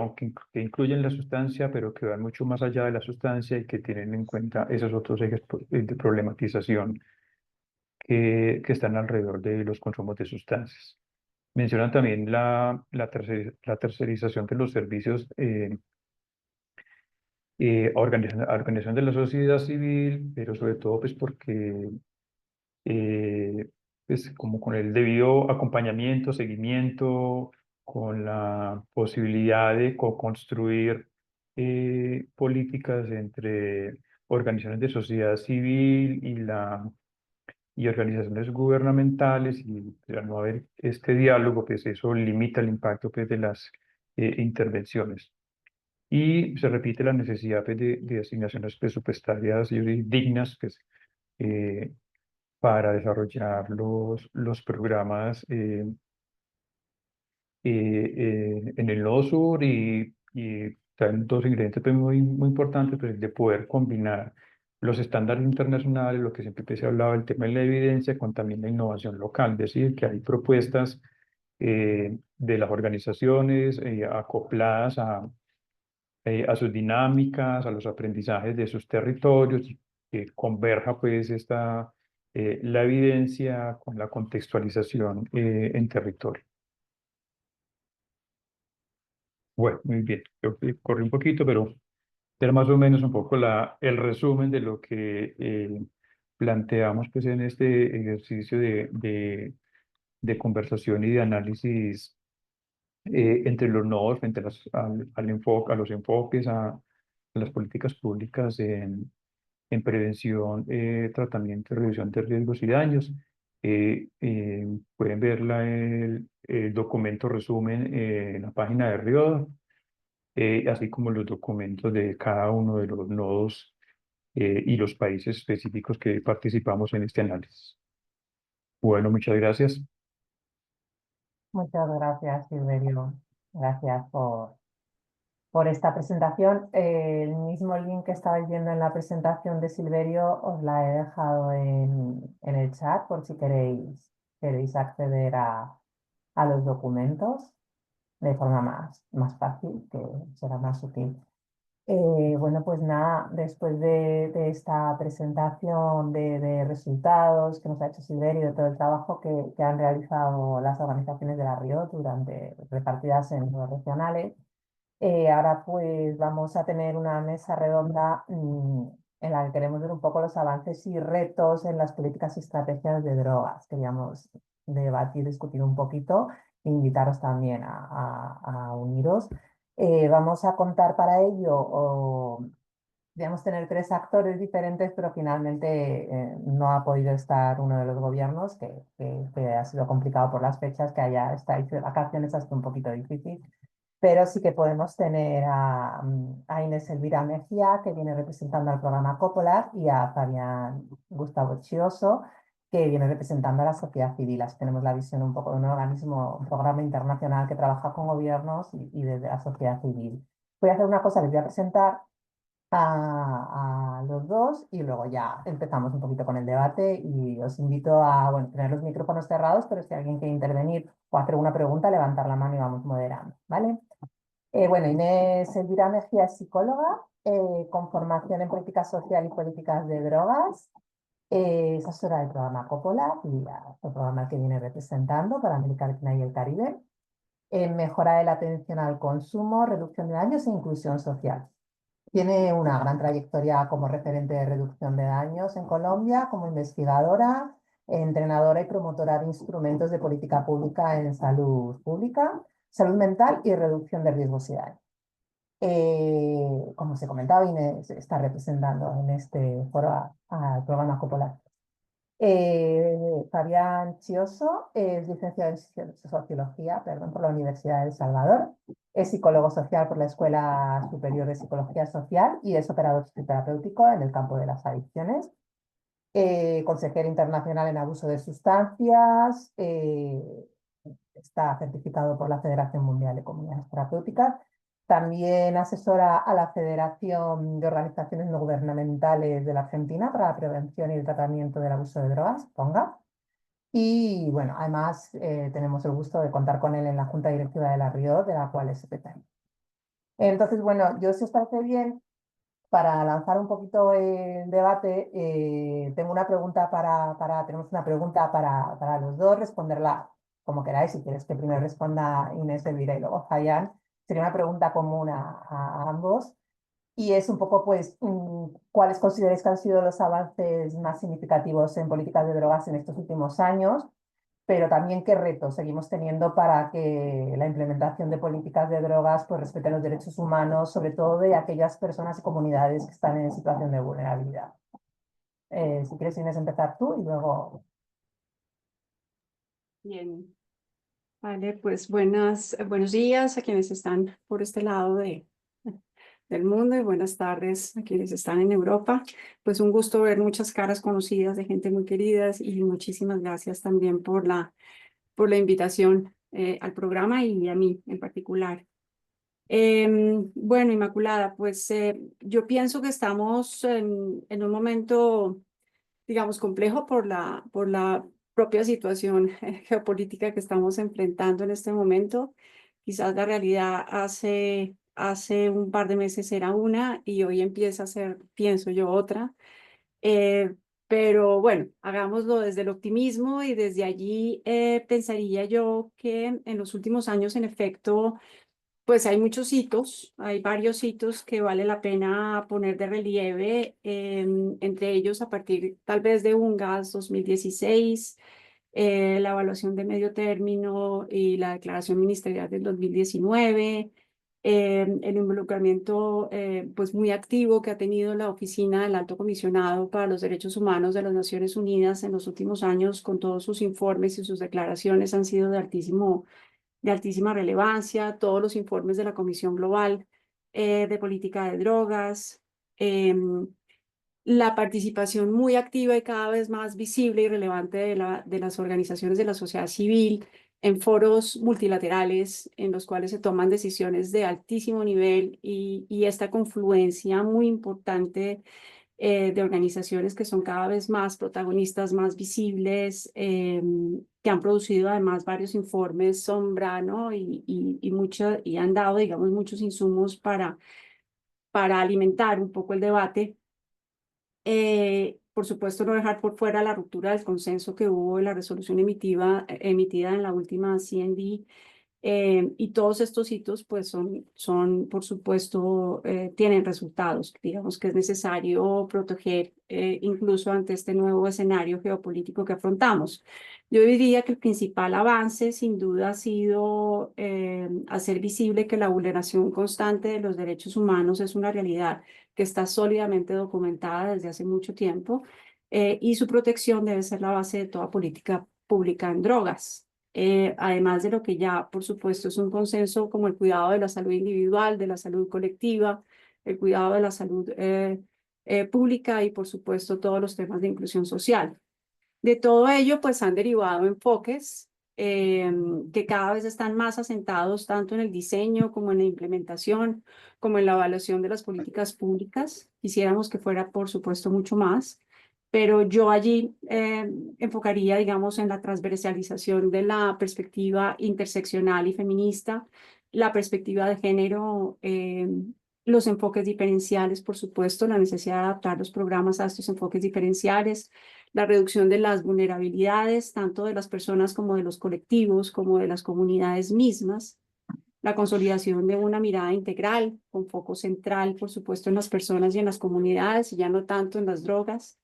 incluyen la sustancia, pero que van mucho más allá de la sustancia y que tienen en cuenta esos otros ejes de problematización que están alrededor de los consumos de sustancias. Mencionan también la tercerización de los servicios organización de la sociedad civil, pero sobre todo pues porque pues como con el debido acompañamiento, seguimiento, con la posibilidad de co-construir políticas entre organizaciones de sociedad civil y organizaciones gubernamentales, y al no haber este diálogo, pues eso limita el impacto pues, de las intervenciones. Y se repite la necesidad pues, de asignaciones presupuestarias y dignas pues, eh, para desarrollar los programas en el Nodo Sur y traen dos ingredientes pues, muy importantes, pues, de poder combinar los estándares internacionales, lo que siempre se hablaba, el tema de la evidencia, con también la innovación local, es decir, que hay propuestas de las organizaciones acopladas a sus dinámicas, a los aprendizajes de sus territorios, y que converja pues la evidencia con la contextualización en territorio. Bueno, muy bien, creo que corrí un poquito, pero era más o menos un poco el resumen de lo que planteamos pues, en este ejercicio de conversación y de análisis entre los nodos, frente a los enfoques, a las políticas públicas en prevención, tratamiento y reducción de riesgos y daños. Pueden ver el documento resumen en la página de Rioda, así como los documentos de cada uno de los nodos y los países específicos que participamos en este análisis. Bueno, muchas gracias. Muchas gracias, Silverio. Gracias por esta presentación. El mismo link que estabais viendo en la presentación de Silverio os la he dejado en el chat por si queréis acceder a los documentos de forma más fácil, que será más útil. Bueno, pues nada, después de esta presentación de resultados que nos ha hecho Silverio, de todo el trabajo que han realizado las organizaciones de la Río repartidas en los regionales, ahora pues vamos a tener una mesa redonda en la que queremos ver un poco los avances y retos en las políticas y estrategias de drogas. Queríamos debatir, discutir un poquito e invitaros también a uniros. Vamos a contar para ello, debemos tener tres actores diferentes, pero finalmente no ha podido estar uno de los gobiernos, que ha sido complicado por las fechas, que haya estáis de vacaciones, ha sido un poquito difícil. pero sí que podemos tener a Inés Elvira Mejía, que viene representando al programa Coppola, y a Fabián Gustavo Chioso, que viene representando a la sociedad civil. Así tenemos la visión un poco de un organismo, un programa internacional que trabaja con gobiernos y desde la sociedad civil. Voy a hacer una cosa, les voy a presentar a los dos y luego ya empezamos un poquito con el debate y os invito a, bueno, tener los micrófonos cerrados, pero si alguien quiere intervenir o hacer una pregunta, levantar la mano y vamos moderando, ¿vale? Bueno, Inés Elvira Mejía es psicóloga con formación en política social y políticas de drogas. Es asesora del programa Coppola, y el programa que viene representando para América Latina y el Caribe, en mejora de la atención al consumo, reducción de daños e inclusión social. Tiene una gran trayectoria como referente de reducción de daños en Colombia, como investigadora, entrenadora y promotora de instrumentos de política pública en salud pública, salud mental y reducción de riesgos y daños. Como se comentaba, Inés está representando en este foro al programa Coppola. Fabián Chioso es licenciado en Sociología, perdón, por la Universidad de El Salvador. Es psicólogo social por la Escuela Superior de Psicología Social y es operador psicoterapéutico en el campo de las adicciones. Consejero internacional en abuso de sustancias. Está certificado por la Federación Mundial de Comunidades Terapéuticas. También asesora a la Federación de Organizaciones No Gubernamentales de la Argentina para la prevención y el tratamiento del abuso de drogas, FONGA. Y bueno, además tenemos el gusto de contar con él en la Junta Directiva de la RIO, de la cual es secretario. Entonces, bueno, yo si os parece bien, para lanzar un poquito el debate, tengo una pregunta tenemos una pregunta para los dos, responderla como queráis. Si quieres que primero responda Inés Elvira y luego Fabián, sería una pregunta común a ambos. Y es un poco, pues, ¿cuáles consideráis que han sido los avances más significativos en políticas de drogas en estos últimos años? Pero también qué retos seguimos teniendo para que la implementación de políticas de drogas pues respete los derechos humanos, sobre todo de aquellas personas y comunidades que están en situación de vulnerabilidad. Si quieres, Inés, empezar tú y luego... Bien, vale, pues buenos días a quienes están por este lado del mundo y buenas tardes a quienes están en Europa. Pues un gusto ver muchas caras conocidas de gente muy querida y muchísimas gracias también por la invitación al programa y a mí en particular. Bueno, Inmaculada, pues yo pienso que estamos en un momento, digamos, complejo por la propia situación geopolítica que estamos enfrentando en este momento. Quizás la realidad hace un par de meses era una y hoy empieza a ser, pienso yo, otra. Pero bueno, hagámoslo desde el optimismo y desde allí pensaría yo que en los últimos años, en efecto, pues hay muchos hitos, hay varios hitos que vale la pena poner de relieve, entre ellos a partir tal vez de UNGAS 2016, la evaluación de medio término y la declaración ministerial del 2019, el involucramiento pues muy activo que ha tenido la Oficina del Alto Comisionado para los Derechos Humanos de las Naciones Unidas en los últimos años, con todos sus informes y sus declaraciones han sido de altísima relevancia, todos los informes de la Comisión Global de Política de Drogas, la participación muy activa y cada vez más visible y relevante de las organizaciones de la sociedad civil en foros multilaterales en los cuales se toman decisiones de altísimo nivel y esta confluencia muy importante de organizaciones que son cada vez más protagonistas, más visibles, que han producido además varios informes sombra, ¿no? Y han dado, digamos, muchos insumos para alimentar un poco el debate. Por supuesto, no dejar por fuera la ruptura del consenso que hubo en la resolución emitida en la última CND. Y todos estos hitos, pues, por supuesto, tienen resultados. Digamos que es necesario proteger, incluso ante este nuevo escenario geopolítico que afrontamos. Yo diría que el principal avance, sin duda, ha sido hacer visible que la vulneración constante de los derechos humanos es una realidad que está sólidamente documentada desde hace mucho tiempo, y su protección debe ser la base de toda política pública en drogas. además de lo que ya, por supuesto, es un consenso como el cuidado de la salud individual, de la salud colectiva, el cuidado de la salud pública y, por supuesto, todos los temas de inclusión social. De todo ello, pues han derivado enfoques que cada vez están más asentados tanto en el diseño como en la implementación, como en la evaluación de las políticas públicas. Quisiéramos que fuera, por supuesto, mucho más, pero yo allí enfocaría, digamos, en la transversalización de la perspectiva interseccional y feminista, la perspectiva de género, los enfoques diferenciales, por supuesto, la necesidad de adaptar los programas a estos enfoques diferenciales, la reducción de las vulnerabilidades, tanto de las personas como de los colectivos, como de las comunidades mismas, la consolidación de una mirada integral, con foco central, por supuesto, en las personas y en las comunidades, y ya no tanto en las drogas,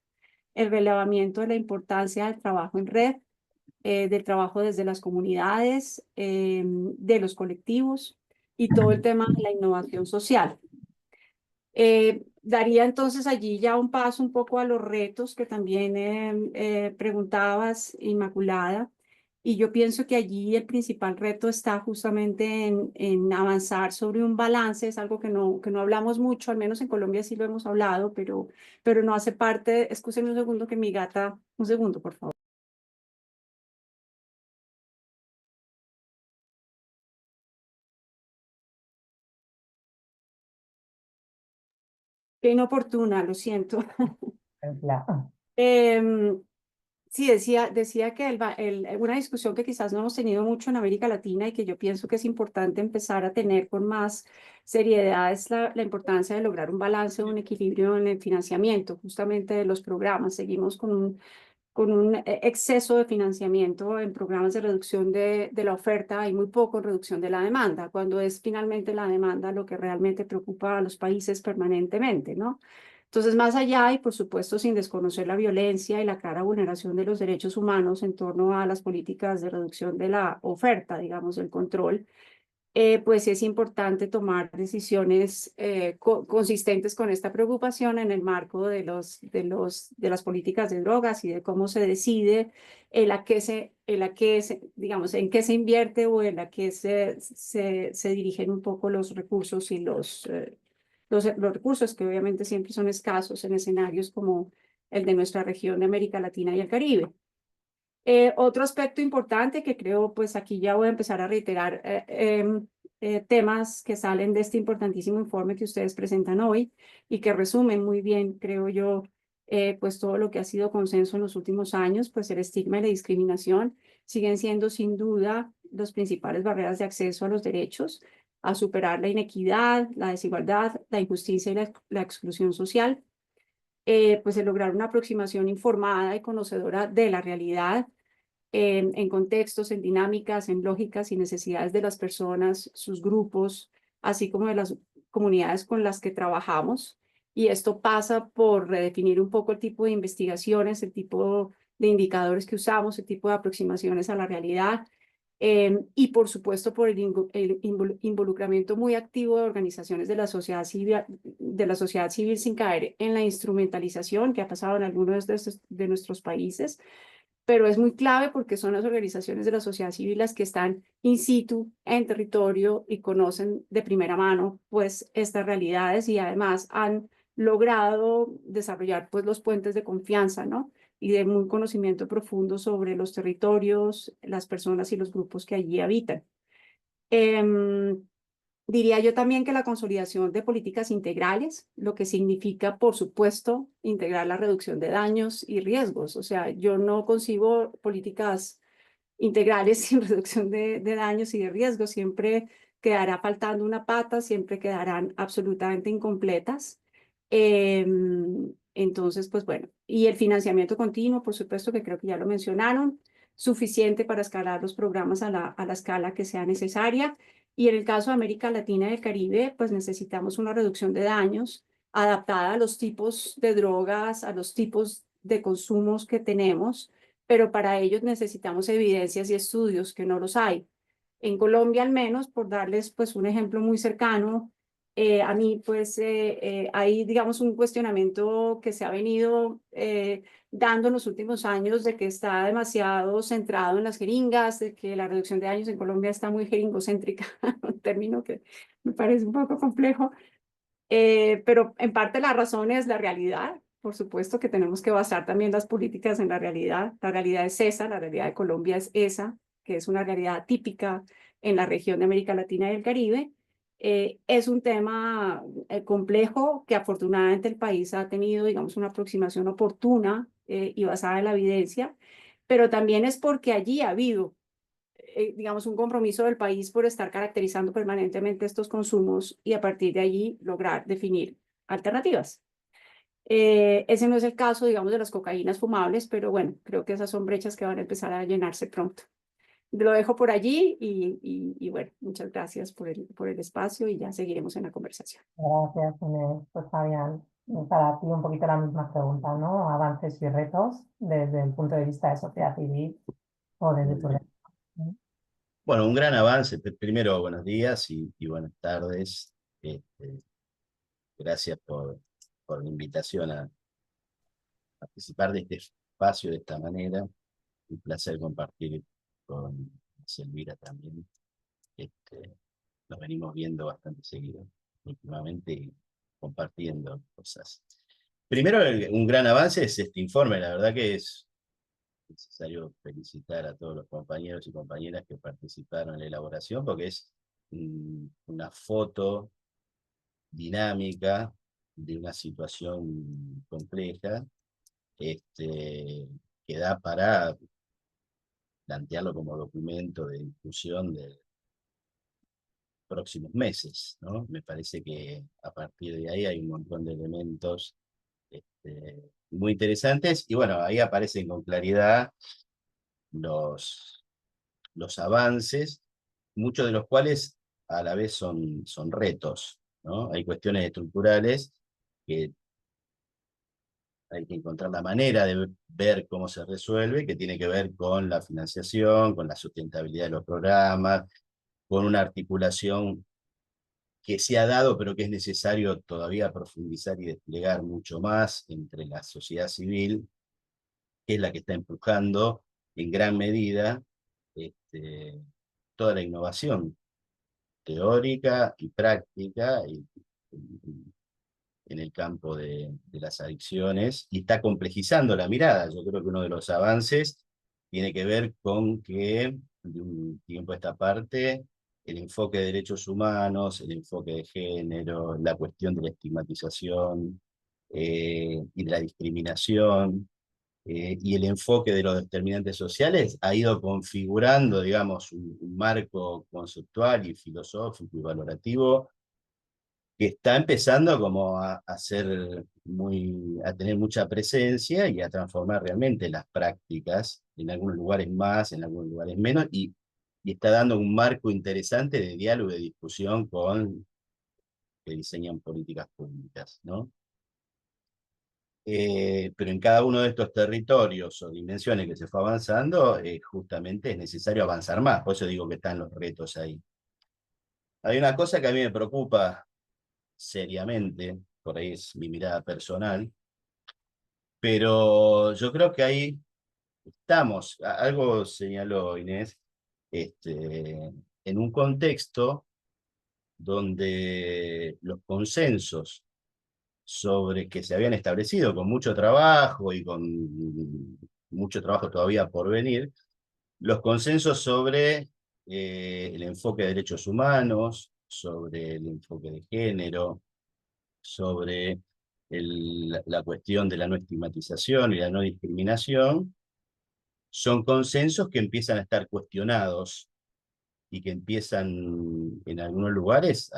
el relevamiento de la importancia del trabajo en red, del trabajo desde las comunidades, de los colectivos, y todo el tema de la innovación social. Daría entonces allí ya un paso un poco a los retos que también preguntabas, Inmaculada, y yo pienso que allí el principal reto está justamente en avanzar sobre un balance. Es algo que no hablamos mucho, al menos en Colombia sí lo hemos hablado, pero no hace parte. Escúcheme un segundo que mi gata, un segundo, por favor. Qué inoportuna, lo siento. Sí, decía que una discusión que quizás no hemos tenido mucho en América Latina y que yo pienso que es importante empezar a tener con más seriedad es la importancia de lograr un balance, un equilibrio en el financiamiento justamente de los programas. Seguimos con un exceso de financiamiento en programas de reducción de la oferta y muy poco en reducción de la demanda, cuando es finalmente la demanda lo que realmente preocupa a los países permanentemente, ¿no? Entonces, más allá y por supuesto sin desconocer la violencia y la clara vulneración de los derechos humanos en torno a las políticas de reducción de la oferta, digamos, del control, pues es importante tomar decisiones consistentes con esta preocupación en el marco de las políticas de drogas y de cómo se decide digamos, en qué se invierte o en la que se dirigen un poco los recursos y los recursos que obviamente siempre son escasos en escenarios como el de nuestra región de América Latina y el Caribe. Otro aspecto importante que creo, pues aquí ya voy a empezar a reiterar temas que salen de este importantísimo informe que ustedes presentan hoy y que resumen muy bien, creo yo, pues todo lo que ha sido consenso en los últimos años, pues el estigma y la discriminación siguen siendo sin duda las principales barreras de acceso a los derechos, a superar la inequidad, la desigualdad, la injusticia y la exclusión social. Pues el lograr una aproximación informada y conocedora de la realidad en contextos, en dinámicas, en lógicas y necesidades de las personas, sus grupos, así como de las comunidades con las que trabajamos. Y esto pasa por redefinir un poco el tipo de investigaciones, el tipo de indicadores que usamos, el tipo de aproximaciones a la realidad. Y por supuesto por el involucramiento muy activo de organizaciones de la sociedad civil sin caer en la instrumentalización que ha pasado en algunos de nuestros países, pero es muy clave porque son las organizaciones de la sociedad civil las que están in situ en territorio y conocen de primera mano pues estas realidades y además han logrado desarrollar pues los puentes de confianza, ¿no? Y de un conocimiento profundo sobre los territorios, las personas y los grupos que allí habitan. Diría yo también que la consolidación de políticas integrales, lo que significa, por supuesto, integrar la reducción de daños y riesgos. O sea, yo no concibo políticas integrales sin reducción de daños y de riesgos. Siempre quedará faltando una pata, siempre quedarán absolutamente incompletas. Entonces, pues bueno, y el financiamiento continuo, por supuesto, que creo que ya lo mencionaron, suficiente para escalar los programas a la escala que sea necesaria. Y en el caso de América Latina y el Caribe, pues necesitamos una reducción de daños adaptada a los tipos de drogas, a los tipos de consumos que tenemos, pero para ello necesitamos evidencias y estudios que no los hay. En Colombia, al menos, por darles pues un ejemplo muy cercano, A mí, pues, hay, digamos, un cuestionamiento que se ha venido dando en los últimos años de que está demasiado centrado en las jeringas, de que la reducción de daños en Colombia está muy jeringocéntrica, un término que me parece un poco complejo. Pero en parte la razón es la realidad. Por supuesto que tenemos que basar también las políticas en la realidad. La realidad es esa, la realidad de Colombia es esa, que es una realidad típica en la región de América Latina y el Caribe. Es un tema complejo que afortunadamente el país ha tenido, digamos, una aproximación oportuna y basada en la evidencia, pero también es porque allí ha habido digamos, un compromiso del país por estar caracterizando permanentemente estos consumos y a partir de allí lograr definir alternativas. Ese no es el caso, digamos, de las cocaínas fumables, pero bueno, creo que esas son brechas que van a empezar a llenarse pronto. Lo dejo por allí y bueno, muchas gracias por el espacio y ya seguiremos en la conversación. Gracias, Inés. Pues Fabián, para ti un poquito la misma pregunta, ¿no? Avances y retos desde el punto de vista de sociedad civil o desde tu... Bueno, un gran avance. Primero, buenos días y buenas tardes. Gracias por la invitación a participar de este espacio de esta manera. Un placer compartir con Elvira también. Nos venimos viendo bastante seguido últimamente y compartiendo cosas. Primero, un gran avance es este informe. La verdad que es necesario felicitar a todos los compañeros y compañeras que participaron en la elaboración, porque es una foto dinámica de una situación compleja, que da para plantearlo como documento de discusión de próximos meses, ¿no? Me parece que a partir de ahí hay un montón de elementos muy interesantes, y bueno, ahí aparecen con claridad los avances, muchos de los cuales a la vez son retos, ¿no? Hay cuestiones estructurales que hay que encontrar la manera de ver cómo se resuelve, que tiene que ver con la financiación, con la sustentabilidad de los programas, con una articulación que se ha dado, pero que es necesario todavía profundizar y desplegar mucho más entre la sociedad civil, que es la que está empujando en gran medida toda la innovación teórica y práctica en el campo de las adicciones, y está complejizando la mirada. Yo creo que uno de los avances tiene que ver con que de un tiempo a esta parte el enfoque de derechos humanos, el enfoque de género, la cuestión de la estigmatización y de la discriminación, y el enfoque de los determinantes sociales ha ido configurando, digamos, un marco conceptual y filosófico y valorativo que está empezando como a tener mucha presencia y a transformar realmente las prácticas, en algunos lugares más, en algunos lugares menos, y está dando un marco interesante de diálogo y de discusión con que diseñan políticas públicas, ¿no? Pero en cada uno de estos territorios o dimensiones que se fue avanzando, justamente es necesario avanzar más, por eso digo que están los retos ahí. Hay una cosa que a mí me preocupa seriamente, por ahí es mi mirada personal, pero yo creo que ahí estamos, algo señaló Inés, en un contexto donde los consensos sobre que se habían establecido con mucho trabajo y con mucho trabajo todavía por venir, los consensos sobre el enfoque de derechos humanos, sobre el enfoque de género, sobre la cuestión de la no estigmatización y la no discriminación, son consensos que empiezan a estar cuestionados y que empiezan en algunos lugares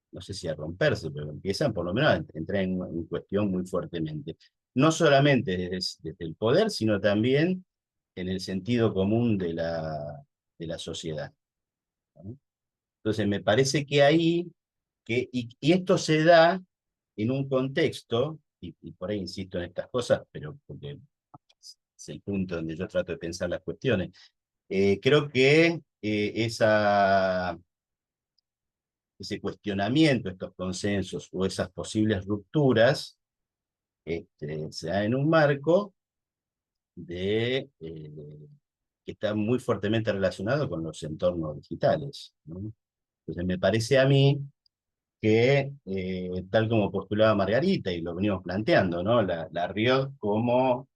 no sé si a romperse, pero empiezan por lo menos a entrar en cuestión muy fuertemente. No solamente desde el poder, sino también en el sentido común de la sociedad, ¿no? Entonces me parece que ahí, y esto se da en un contexto, y por ahí insisto en estas cosas, pero porque es el punto donde yo trato de pensar las cuestiones, creo que ese cuestionamiento, estos consensos o esas posibles rupturas, se da en un marco que está muy fuertemente relacionado con los entornos digitales, ¿no? Entonces me parece a mí que, tal como postulaba Margarita, y lo venimos planteando, ¿no? La RIOD como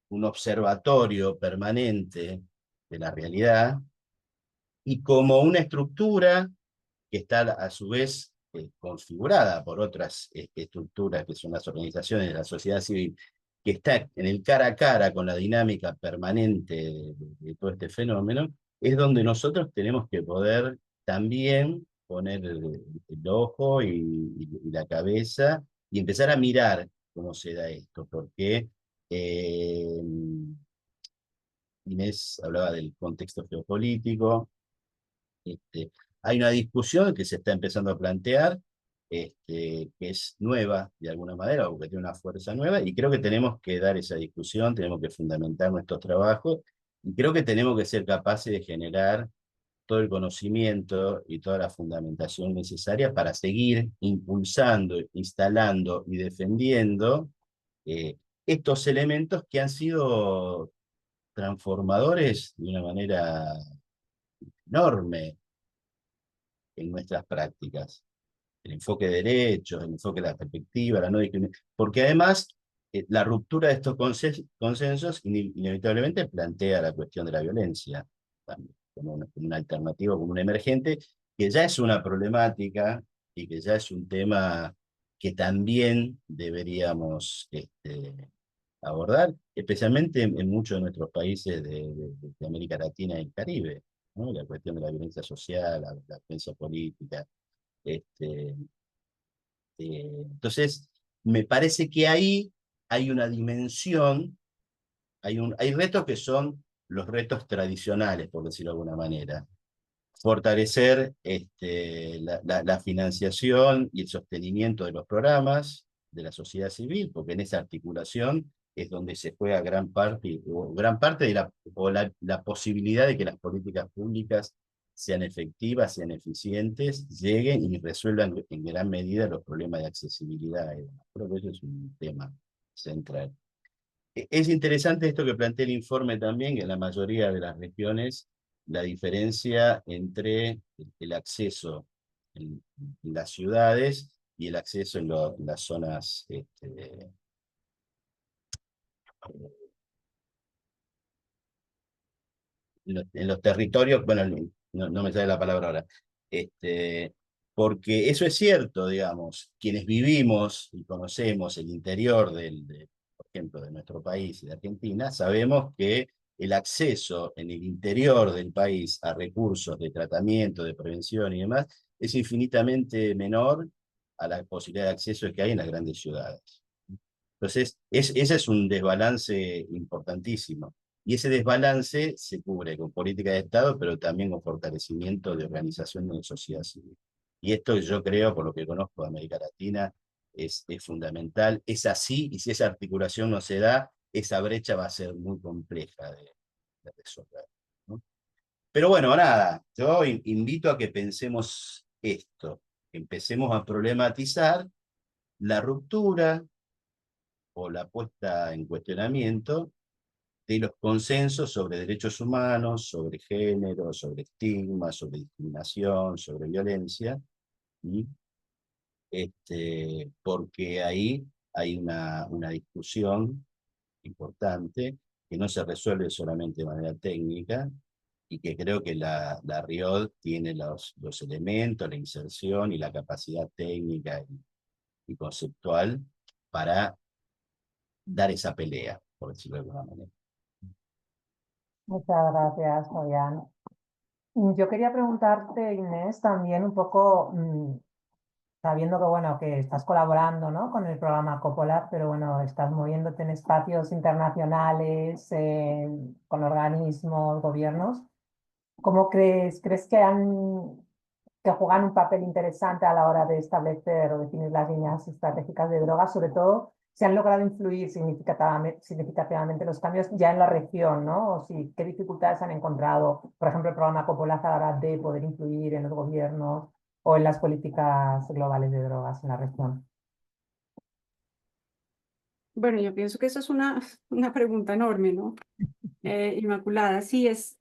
un observatorio permanente de la realidad y como una estructura que está a su vez configurada por otras estructuras que son las organizaciones de la sociedad civil, que está en el cara a cara con la dinámica permanente de todo este fenómeno, es donde nosotros tenemos que poder también poner el ojo y la cabeza y empezar a mirar cómo se da esto, porque Inés hablaba del contexto geopolítico. Hay una discusión que se está empezando a plantear, que es nueva de alguna manera, o que tiene una fuerza nueva, y creo que tenemos que dar esa discusión, tenemos que fundamentar nuestros trabajos, y creo que tenemos que ser capaces de generar todo el conocimiento y toda la fundamentación necesaria para seguir impulsando, instalando y defendiendo estos elementos que han sido transformadores de una manera enorme en nuestras prácticas. El enfoque de derechos, el enfoque de la perspectiva, la no discriminación, porque además la ruptura de estos consensos inevitablemente plantea la cuestión de la violencia, también, como una alternativa, como un emergente, que ya es una problemática y que ya es un tema que también deberíamos abordar, especialmente en muchos de nuestros países de América Latina y el Caribe, ¿no? La cuestión de la violencia social, la violencia política. Este, entonces, me parece que ahí hay una dimensión, hay retos que son los retos tradicionales, por decirlo de alguna manera. Fortalecer la financiación y el sostenimiento de los programas de la sociedad civil, porque en esa articulación es donde se juega gran parte de la posibilidad de que las políticas públicas sean efectivas, sean eficientes, lleguen y resuelvan en gran medida los problemas de accesibilidad. Creo que eso es un tema central. Es interesante esto que plantea el informe también, que en la mayoría de las regiones la diferencia entre el acceso en las ciudades y el acceso en las zonas, en los territorios, bueno, no me sale la palabra ahora, porque eso es cierto, digamos, quienes vivimos y conocemos el interior por ejemplo, de nuestro país y de Argentina, sabemos que el acceso en el interior del país a recursos de tratamiento, de prevención y demás, es infinitamente menor a la posibilidad de acceso que hay en las grandes ciudades. Entonces, ese es un desbalance importantísimo. Y ese desbalance se cubre con política de Estado, pero también con fortalecimiento de organizaciones de sociedad civil. Y esto yo creo, por lo que conozco de América Latina, es fundamental. Es así, y si esa articulación no se da, esa brecha va a ser muy compleja de resolver, ¿no? Pero bueno, nada, yo invito a que pensemos esto, que empecemos a problematizar la ruptura o la puesta en cuestionamiento de los consensos sobre derechos humanos, sobre género, sobre estigma, sobre discriminación, sobre violencia, ¿sí? Porque ahí hay una discusión importante que no se resuelve solamente de manera técnica y que creo que la RIOD tiene los elementos, la inserción y la capacidad técnica y conceptual para dar esa pelea, por decirlo de alguna manera. Muchas gracias, Fabián. Yo quería preguntarte, Inés, también un poco, sabiendo que, bueno, que estás colaborando, ¿no?, con el programa Coppola, pero bueno, estás moviéndote en espacios internacionales, con organismos, gobiernos. ¿Cómo crees que juegan un papel interesante a la hora de establecer o definir las líneas estratégicas de drogas, sobre todo si han logrado influir significativamente los cambios ya en la región, ¿no? O si, qué dificultades han encontrado, por ejemplo, el programa Coppola a la hora de poder influir en los gobiernos o en las políticas globales de drogas en la región. Bueno, yo pienso que eso es una pregunta enorme, ¿no? Inmaculada, sí es,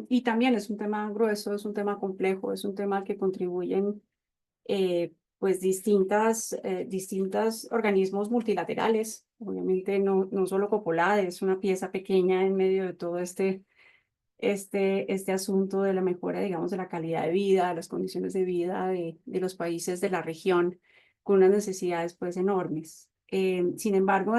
y también es un tema grueso, es un tema complejo, es un tema que contribuyen pues distintos organismos multilaterales, obviamente no solo Coppola, es una pieza pequeña en medio de todo este asunto de la mejora, digamos, de la calidad de vida, de las condiciones de vida de los países de la región, con unas necesidades pues enormes. Sin embargo,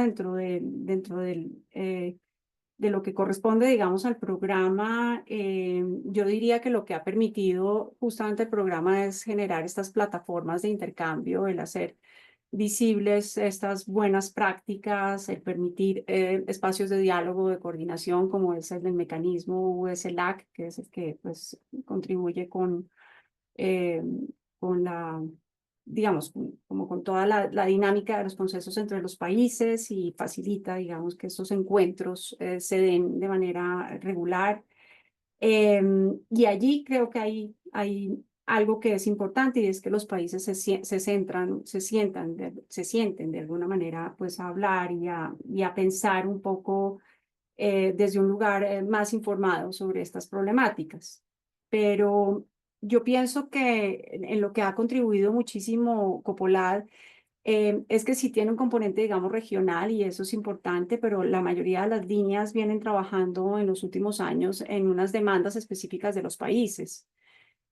de lo que corresponde, digamos, al programa, yo diría que lo que ha permitido justamente el programa es generar estas plataformas de intercambio, el hacer visibles estas buenas prácticas, el permitir espacios de diálogo, de coordinación, como es el del mecanismo USLAC, que es el que pues, contribuye eh, con la, digamos, como con toda la dinámica de los consensos entre los países y facilita, digamos, que estos encuentros se den de manera regular. Y allí creo que hay algo que es importante y es que los países se sienten de alguna manera pues a hablar y a pensar un poco desde un lugar más informado sobre estas problemáticas. Pero yo pienso que en lo que ha contribuido muchísimo Coppola es que sí tiene un componente, digamos, regional y eso es importante, pero la mayoría de las líneas vienen trabajando en los últimos años en unas demandas específicas de los países.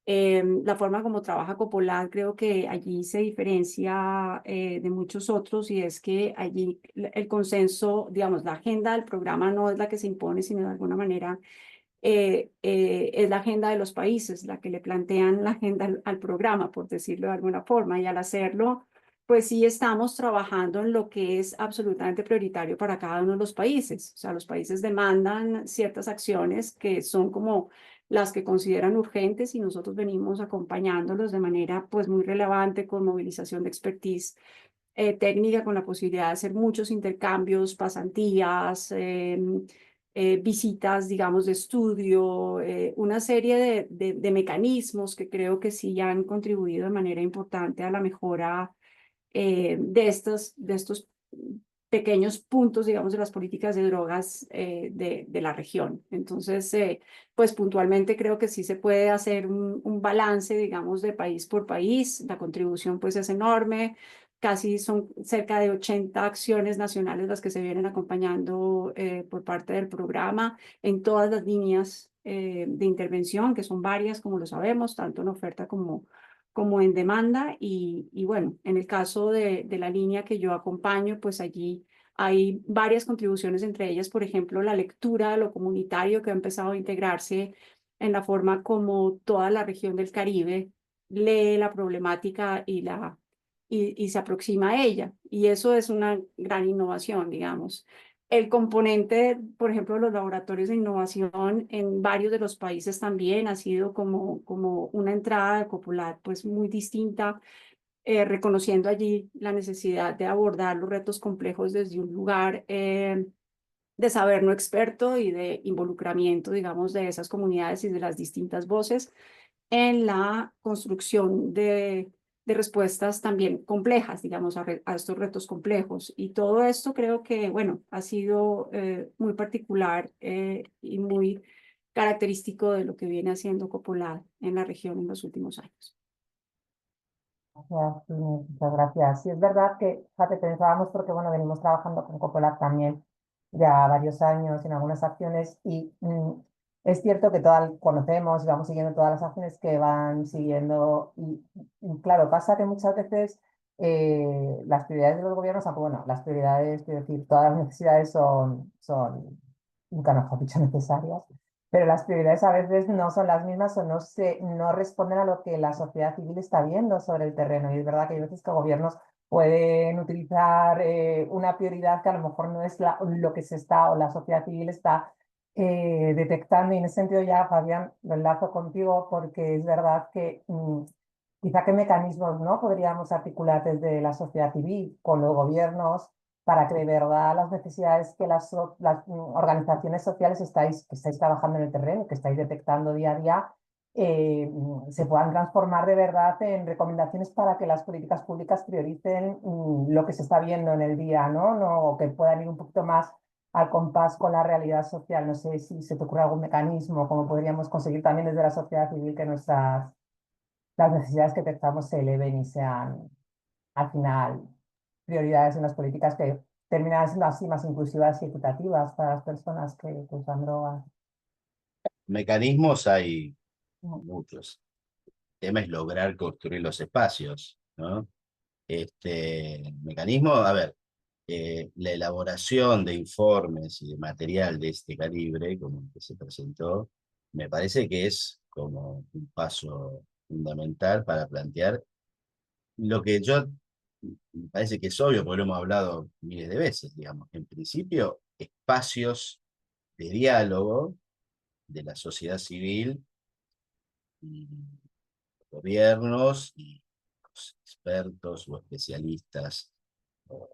La forma como trabaja Coppola creo que allí se diferencia de muchos otros y es que allí el consenso, digamos, la agenda del programa no es la que se impone, sino de alguna manera es la agenda de los países, la que le plantean la agenda al programa, por decirlo de alguna forma, y al hacerlo, pues sí estamos trabajando en lo que es absolutamente prioritario para cada uno de los países. O sea, los países demandan ciertas acciones que son como las que consideran urgentes y nosotros venimos acompañándolos de manera pues muy relevante con movilización de expertise técnica, con la posibilidad de hacer muchos intercambios, pasantías, visitas, digamos, de estudio, una serie de mecanismos que creo que sí han contribuido de manera importante a la mejora de estos pequeños puntos, digamos, de las políticas de drogas de la región. Entonces, pues puntualmente creo que sí se puede hacer un balance, digamos, de país por país. La contribución pues es enorme. Casi son cerca de 80 acciones nacionales las que se vienen acompañando por parte del programa en todas las líneas de intervención, que son varias, como lo sabemos, tanto en oferta como en demanda. Y bueno, en el caso de la línea que yo acompaño, pues allí hay varias contribuciones, entre ellas, por ejemplo, la lectura de lo comunitario que ha empezado a integrarse en la forma como toda la región del Caribe lee la problemática y se aproxima a ella. Y eso es una gran innovación, digamos. El componente, por ejemplo, de los laboratorios de innovación en varios de los países también ha sido como una entrada de Coppola pues muy distinta, reconociendo allí la necesidad de abordar los retos complejos desde un lugar de saber no experto y de involucramiento, digamos, de esas comunidades y de las distintas voces en la construcción de respuestas también complejas, digamos, a estos retos complejos. Y todo esto creo que, bueno, ha sido muy particular y muy característico de lo que viene haciendo Coppola en la región en los últimos años. Gracias, Inés, muchas gracias. Sí, es verdad que, fíjate, pensábamos porque, bueno, venimos trabajando con Coppola también ya varios años en algunas acciones y es cierto que todas conocemos y vamos siguiendo todas las acciones que van siguiendo y claro, pasa que muchas veces las prioridades de los gobiernos, aunque bueno, las prioridades, quiero decir, todas las necesidades son nunca mejor dicho, necesarias, pero las prioridades a veces no son las mismas o no responden a lo que la sociedad civil está viendo sobre el terreno. Y es verdad que hay veces que gobiernos pueden utilizar una prioridad que a lo mejor no es lo que se está o la sociedad civil está detectando. Y en ese sentido ya, Fabián, lo enlazo contigo porque es verdad que quizá qué mecanismos no podríamos articular desde la sociedad civil con los gobiernos para que de verdad las necesidades que las organizaciones sociales que estáis trabajando en el terreno, que estáis detectando día a día, se puedan transformar de verdad en recomendaciones para que las políticas públicas prioricen lo que se está viendo en el día, ¿no? O que puedan ir un poquito más al compás con la realidad social. No sé si se te ocurre algún mecanismo, cómo podríamos conseguir también desde la sociedad civil que las necesidades que detectamos se eleven y sean al final prioridades en las políticas que terminan siendo así más inclusivas y equitativas para las personas que usan drogas. Mecanismos hay Mm. muchos. El tema es lograr construir los espacios, ¿no? Mecanismo, a ver, la elaboración de informes y de material de este calibre, como el que se presentó, me parece que es como un paso fundamental para plantear lo que yo me parece que es obvio, porque lo hemos hablado miles de veces, digamos. En principio, espacios de diálogo de la sociedad civil y gobiernos y los expertos o especialistas, o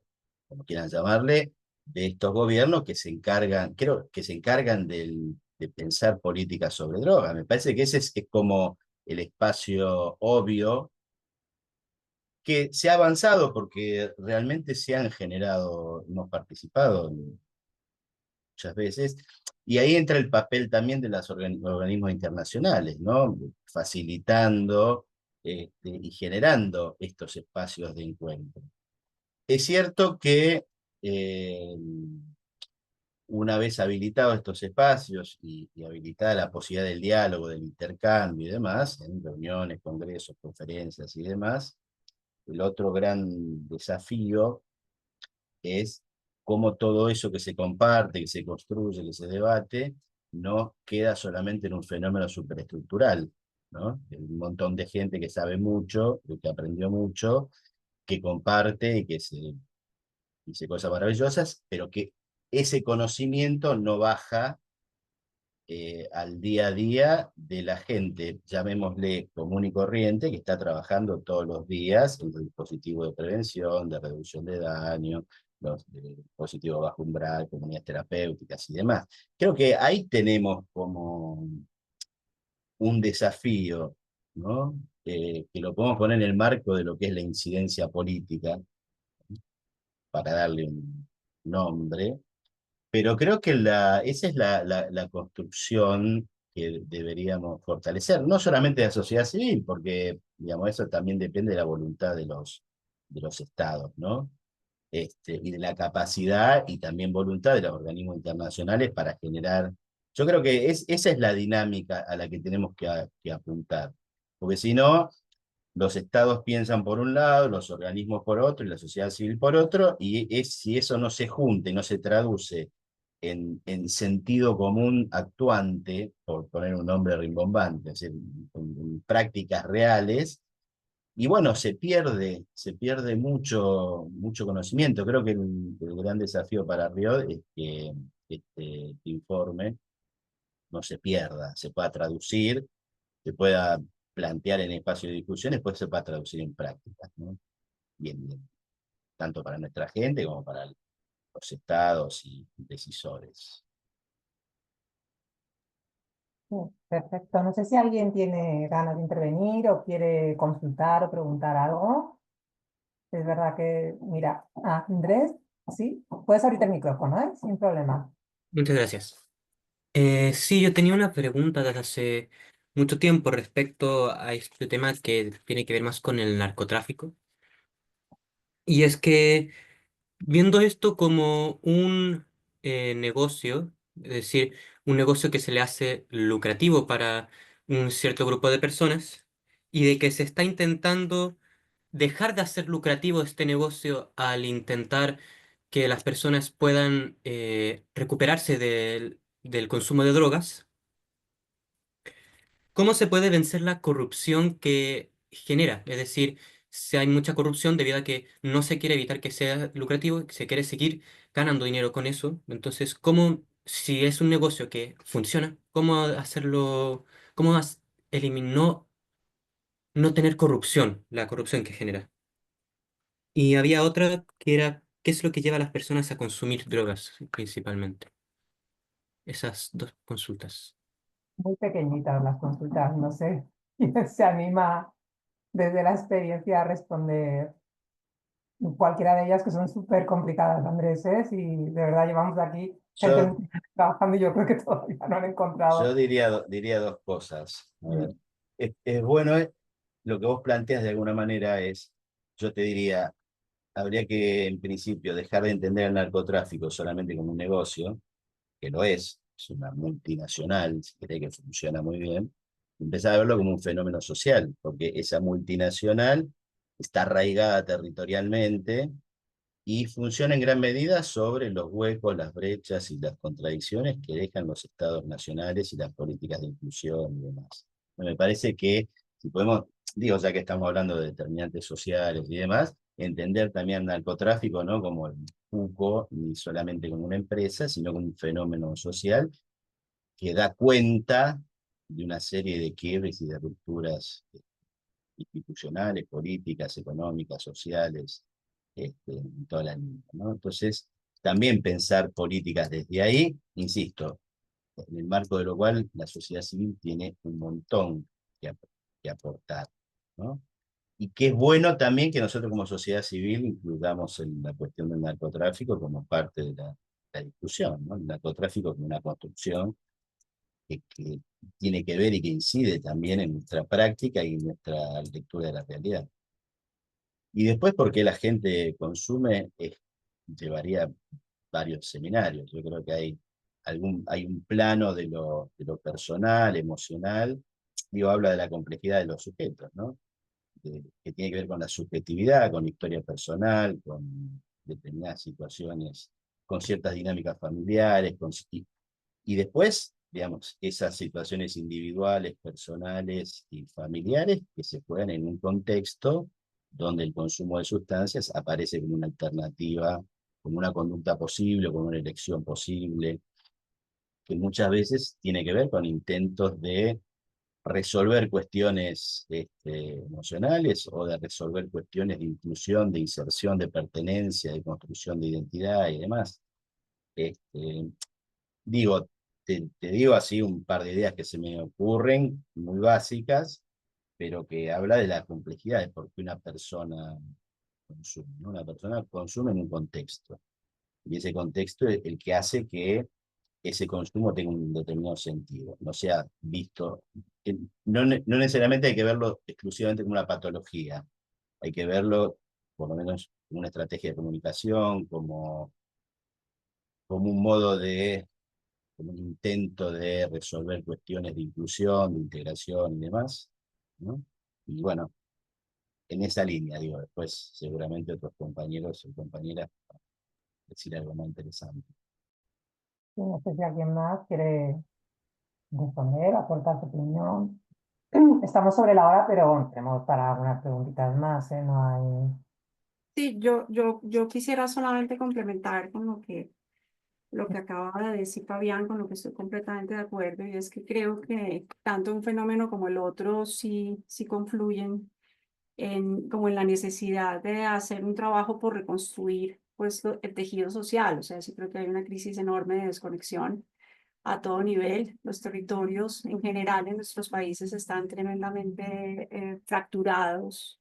como quieran llamarle, de estos gobiernos que se encargan, creo que se encargan de pensar políticas sobre drogas. Me parece que ese es como el espacio obvio que se ha avanzado porque realmente se han generado, hemos participado muchas veces, y ahí entra el papel también de los organismos internacionales, ¿no? Facilitando y generando estos espacios de encuentro. Es cierto que una vez habilitados estos espacios y habilitada la posibilidad del diálogo, del intercambio y demás, en reuniones, congresos, conferencias y demás, el otro gran desafío es cómo todo eso que se comparte, que se construye, que se debate, no queda solamente en un fenómeno superestructural, ¿no? Un montón de gente que sabe mucho, que aprendió mucho, que comparte y que dice cosas maravillosas, pero que ese conocimiento no baja al día a día de la gente, llamémosle común y corriente, que está trabajando todos los días en los dispositivos de prevención, de reducción de daño, los dispositivos bajo umbral, comunidades terapéuticas y demás. Creo que ahí tenemos como un desafío, ¿no? Que lo podemos poner en el marco de lo que es la incidencia política, para darle un nombre, pero creo que esa es la construcción que deberíamos fortalecer, no solamente de la sociedad civil, porque digamos, eso también depende de la voluntad de los estados, ¿no? Y de la capacidad y también voluntad de los organismos internacionales para generar. Yo creo que esa es la dinámica a la que tenemos que apuntar, porque si no, los estados piensan por un lado, los organismos por otro y la sociedad civil por otro, y si eso no se junta y no se traduce en sentido común actuante, por poner un nombre rimbombante, es decir, en prácticas reales, y bueno, se pierde mucho conocimiento. Creo que el gran desafío para Río es que este informe no se pierda, se pueda traducir, se pueda plantear en espacio de discusión, después se pueda traducir en prácticas, ¿no? Bien, bien, tanto para nuestra gente como para los estados y decisores. Sí, perfecto. No sé si alguien tiene ganas de intervenir o quiere consultar o preguntar algo. Es verdad que, mira, Andrés, sí, puedes abrir el micrófono, ¿eh? Sin problema. Muchas gracias. Sí, yo tenía una pregunta desde hace mucho tiempo respecto a este tema que tiene que ver más con el narcotráfico. Y es que viendo esto como un negocio, es decir, un negocio que se le hace lucrativo para un cierto grupo de personas, y de que se está intentando dejar de hacer lucrativo este negocio al intentar que las personas puedan recuperarse del consumo de drogas. ¿Cómo se puede vencer la corrupción que genera? Es decir, si hay mucha corrupción debido a que no se quiere evitar que sea lucrativo, que se quiere seguir ganando dinero con eso. Entonces, ¿cómo, si es un negocio que funciona, cómo hacerlo, cómo eliminar, no tener corrupción, la corrupción que genera? Y había otra que era ¿Qué es lo que lleva a las personas a consumir drogas principalmente? Esas dos consultas. Muy pequeñitas las consultas, no sé quién se anima desde la experiencia a responder cualquiera de ellas, que son súper complicadas, Andrés, ¿eh? Y de verdad llevamos aquí gente Yo, trabajando y yo creo que todavía no han yo encontrado. diría dos cosas. A ver, es bueno, lo que vos planteas de alguna manera es, yo te diría, habría que en principio dejar de entender el narcotráfico solamente como un negocio, que lo es una multinacional, si querés, que funciona muy bien, empezar a verlo como un fenómeno social, porque esa multinacional está arraigada territorialmente y funciona en gran medida sobre los huecos, las brechas y las contradicciones que dejan los estados nacionales y las políticas de inclusión y demás. Me parece que si podemos, digo, ya que estamos hablando de determinantes sociales y demás, entender también el narcotráfico no como el cuco, ni solamente como una empresa, sino como un fenómeno social que da cuenta de una serie de quiebres y de rupturas institucionales, políticas, económicas, sociales, en toda la línea, ¿no? Entonces, también pensar políticas desde ahí, insisto, en el marco de lo cual la sociedad civil tiene un montón que aportar, ¿no? Y que es bueno también que nosotros como sociedad civil incluyamos en la cuestión del narcotráfico como parte de la discusión, ¿no? El narcotráfico como una construcción que tiene que ver y que incide también en nuestra práctica y en nuestra lectura de la realidad. Y después, por qué la gente consume, llevaría varios seminarios. Yo creo que hay un plano de lo personal, emocional, digo, habla de la complejidad de los sujetos, ¿no? Que tiene que ver con la subjetividad, con la historia personal, con determinadas situaciones, con ciertas dinámicas familiares, y después, digamos, esas situaciones individuales, personales y familiares que se juegan en un contexto donde el consumo de sustancias aparece como una alternativa, como una conducta posible, como una elección posible, que muchas veces tiene que ver con intentos de resolver cuestiones emocionales o de resolver cuestiones de inclusión, de inserción, de pertenencia, de construcción de identidad y demás. Este, Digo, te digo así un par de ideas que se me ocurren, muy básicas, pero que habla de la complejidad de por qué una persona consume, ¿no? Una persona consume en un contexto, y ese contexto es el que hace que ese consumo tenga un determinado sentido, no sea visto, no necesariamente hay que verlo exclusivamente como una patología, hay que verlo por lo menos como una estrategia de comunicación, como un modo como un intento de resolver cuestiones de inclusión, de integración y demás, ¿no? Y bueno, en esa línea, digo, después seguramente otros compañeros o compañeras decir algo más interesante. Sí, no sé si alguien más quiere responder, aportar su opinión. Estamos sobre la hora, pero tenemos para unas preguntitas más, ¿eh? No hay... Sí, yo quisiera solamente complementar con lo que acaba de decir Fabián, con lo que estoy completamente de acuerdo, y es que creo que tanto un fenómeno como el otro sí confluyen como en la necesidad de hacer un trabajo por reconstruir pues, el tejido social. O sea, sí creo que hay una crisis enorme de desconexión a todo nivel. Los territorios en general en nuestros países están tremendamente fracturados,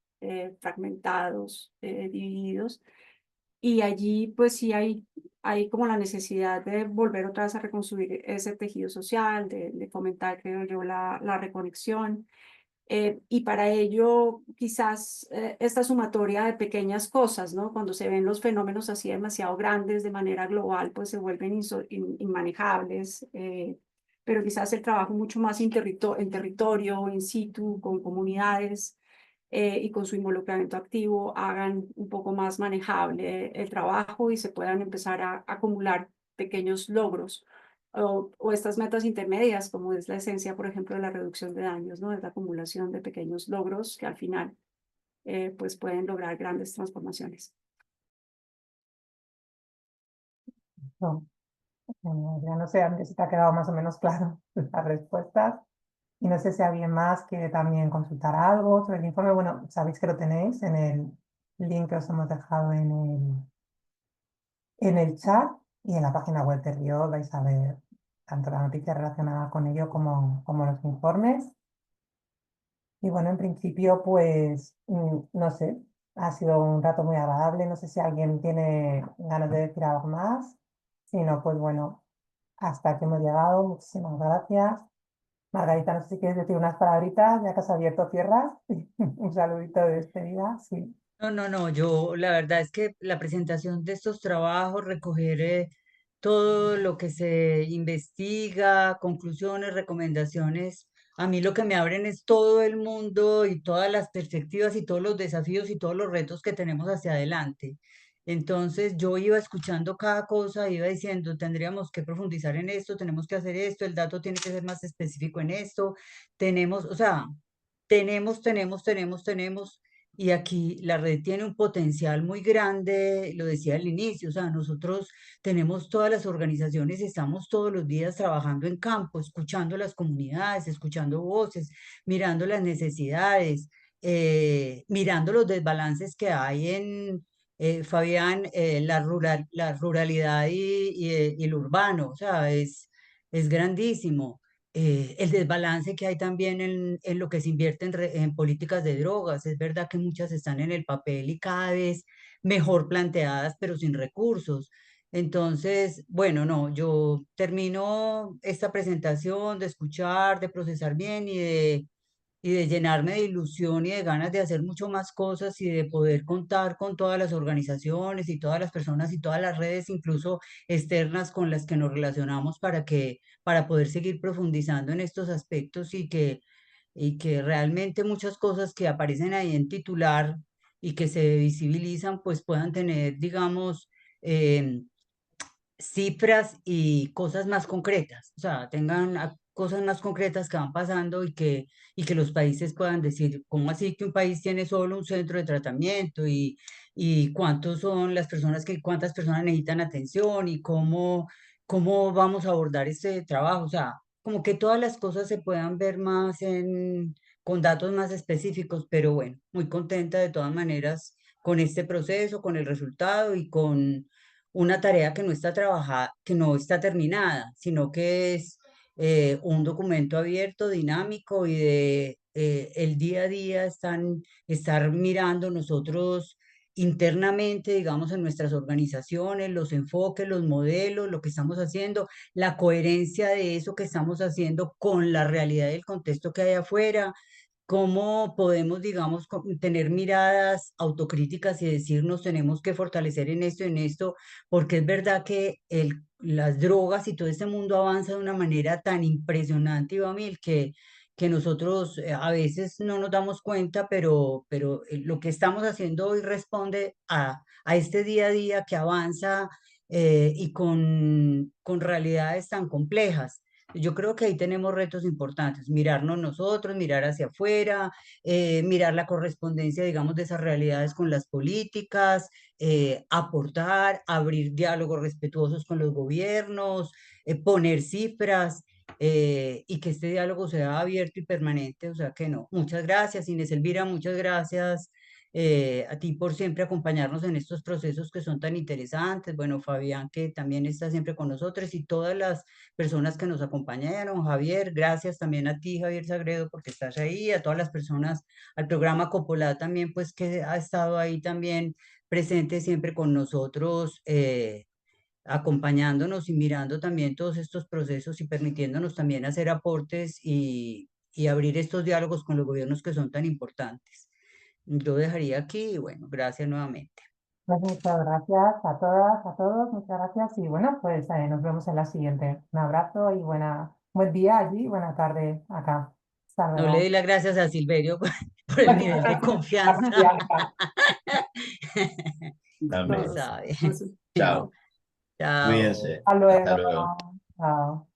fragmentados, divididos. Y allí pues sí hay como la necesidad de volver otra vez a reconstruir ese tejido social, de fomentar, creo yo, la reconexión. Y para ello, quizás esta sumatoria de pequeñas cosas, ¿no? Cuando se ven los fenómenos así demasiado grandes de manera global, pues se vuelven inmanejables. Pero quizás el trabajo mucho más en territorio, in situ, con comunidades y con su involucramiento activo, hagan un poco más manejable el trabajo y se puedan empezar a acumular pequeños logros o estas metas intermedias, como es la esencia, por ejemplo, de la reducción de daños, ¿no? Es la acumulación de pequeños logros que al final pues pueden lograr grandes transformaciones. No, ya no sé, Andrés, si te ha quedado más o menos claro las respuestas. Y no sé si alguien más quiere también consultar algo sobre el informe. Bueno, sabéis que lo tenéis en el link que os hemos dejado en en el chat y en la página web de Río vais a ver tanto la noticia relacionada con ello como los informes. Y bueno, en principio, pues, no sé, ha sido un rato muy agradable. No sé si alguien tiene ganas de decir algo más. Si no, pues bueno, hasta aquí hemos llegado. Muchísimas gracias. Margarita, no sé si quieres decir unas palabritas, ya que has abierto tierras. Un saludito de despedida, sí. No, yo la verdad es que la presentación de estos trabajos, recoger todo lo que se investiga, conclusiones, recomendaciones, a mí lo que me abren es todo el mundo y todas las perspectivas y todos los desafíos y todos los retos que tenemos hacia adelante. Entonces yo iba escuchando cada cosa, iba diciendo, tendríamos que profundizar en esto, tenemos que hacer esto, el dato tiene que ser más específico en esto, tenemos, o sea, tenemos. Y aquí la red tiene un potencial muy grande, lo decía al inicio, o sea, nosotros tenemos todas las organizaciones, estamos todos los días trabajando en campo, escuchando las comunidades, escuchando voces, mirando las necesidades, mirando los desbalances que hay en, Fabián, la ruralidad y el urbano, o sea, es grandísimo el desbalance que hay también en lo que se invierte en políticas de drogas. Es verdad que muchas están en el papel y cada vez mejor planteadas, pero sin recursos. Entonces, bueno, no, yo termino esta presentación de escuchar, de procesar bien y de llenarme de ilusión y de ganas de hacer mucho más cosas y de poder contar con todas las organizaciones y todas las personas y todas las redes, incluso externas con las que nos relacionamos para poder seguir profundizando en estos aspectos y que realmente muchas cosas que aparecen ahí en titular y que se visibilizan, pues puedan tener, digamos, em, cifras y cosas más concretas, o sea, tengan cosas más concretas que van pasando y que los países puedan decir, ¿cómo así que un país tiene solo un centro de tratamiento y cuántos son las personas cuántas personas necesitan atención y cómo vamos a abordar este trabajo? O sea, como que todas las cosas se puedan ver más con datos más específicos, pero bueno, muy contenta de todas maneras con este proceso, con el resultado y con una tarea que no está trabajada, que no está terminada, sino que es un documento abierto, dinámico y de el día a día estar mirando nosotros internamente, digamos, en nuestras organizaciones, los enfoques, los modelos, lo que estamos haciendo, la coherencia de eso que estamos haciendo con la realidad del contexto que hay afuera, cómo podemos, digamos, tener miradas autocríticas y decirnos tenemos que fortalecer en esto, porque es verdad que las drogas y todo este mundo avanza de una manera tan impresionante, Ivamil, que nosotros a veces no nos damos cuenta, pero lo que estamos haciendo hoy responde a este día a día que avanza y con realidades tan complejas. Yo creo que ahí tenemos retos importantes, mirarnos nosotros, mirar hacia afuera, mirar la correspondencia, digamos, de esas realidades con las políticas, aportar, abrir diálogos respetuosos con los gobiernos, poner cifras y que este diálogo sea abierto y permanente. O sea que no. Muchas gracias, Inés Elvira, muchas gracias a ti por siempre acompañarnos en estos procesos que son tan interesantes. Bueno, Fabián, que también está siempre con nosotros y todas las personas que nos acompañaron. Javier, gracias también a ti, Javier Sagredo, porque estás ahí, a todas las personas, al programa Coppola también, pues que ha estado ahí también presente siempre con nosotros, acompañándonos y mirando también todos estos procesos y permitiéndonos también hacer aportes y abrir estos diálogos con los gobiernos que son tan importantes. Yo dejaría aquí y bueno, gracias nuevamente. Pues muchas gracias a todas, a todos, muchas gracias y bueno, pues nos vemos en la siguiente. Un abrazo y buen día allí, buena tarde acá. Hasta No le luego. doy las gracias a Silverio por el nivel de La confianza. confianza. Amén. Sabe. Chao. Chao. Cuídense. Hasta luego. Hasta luego. Chao.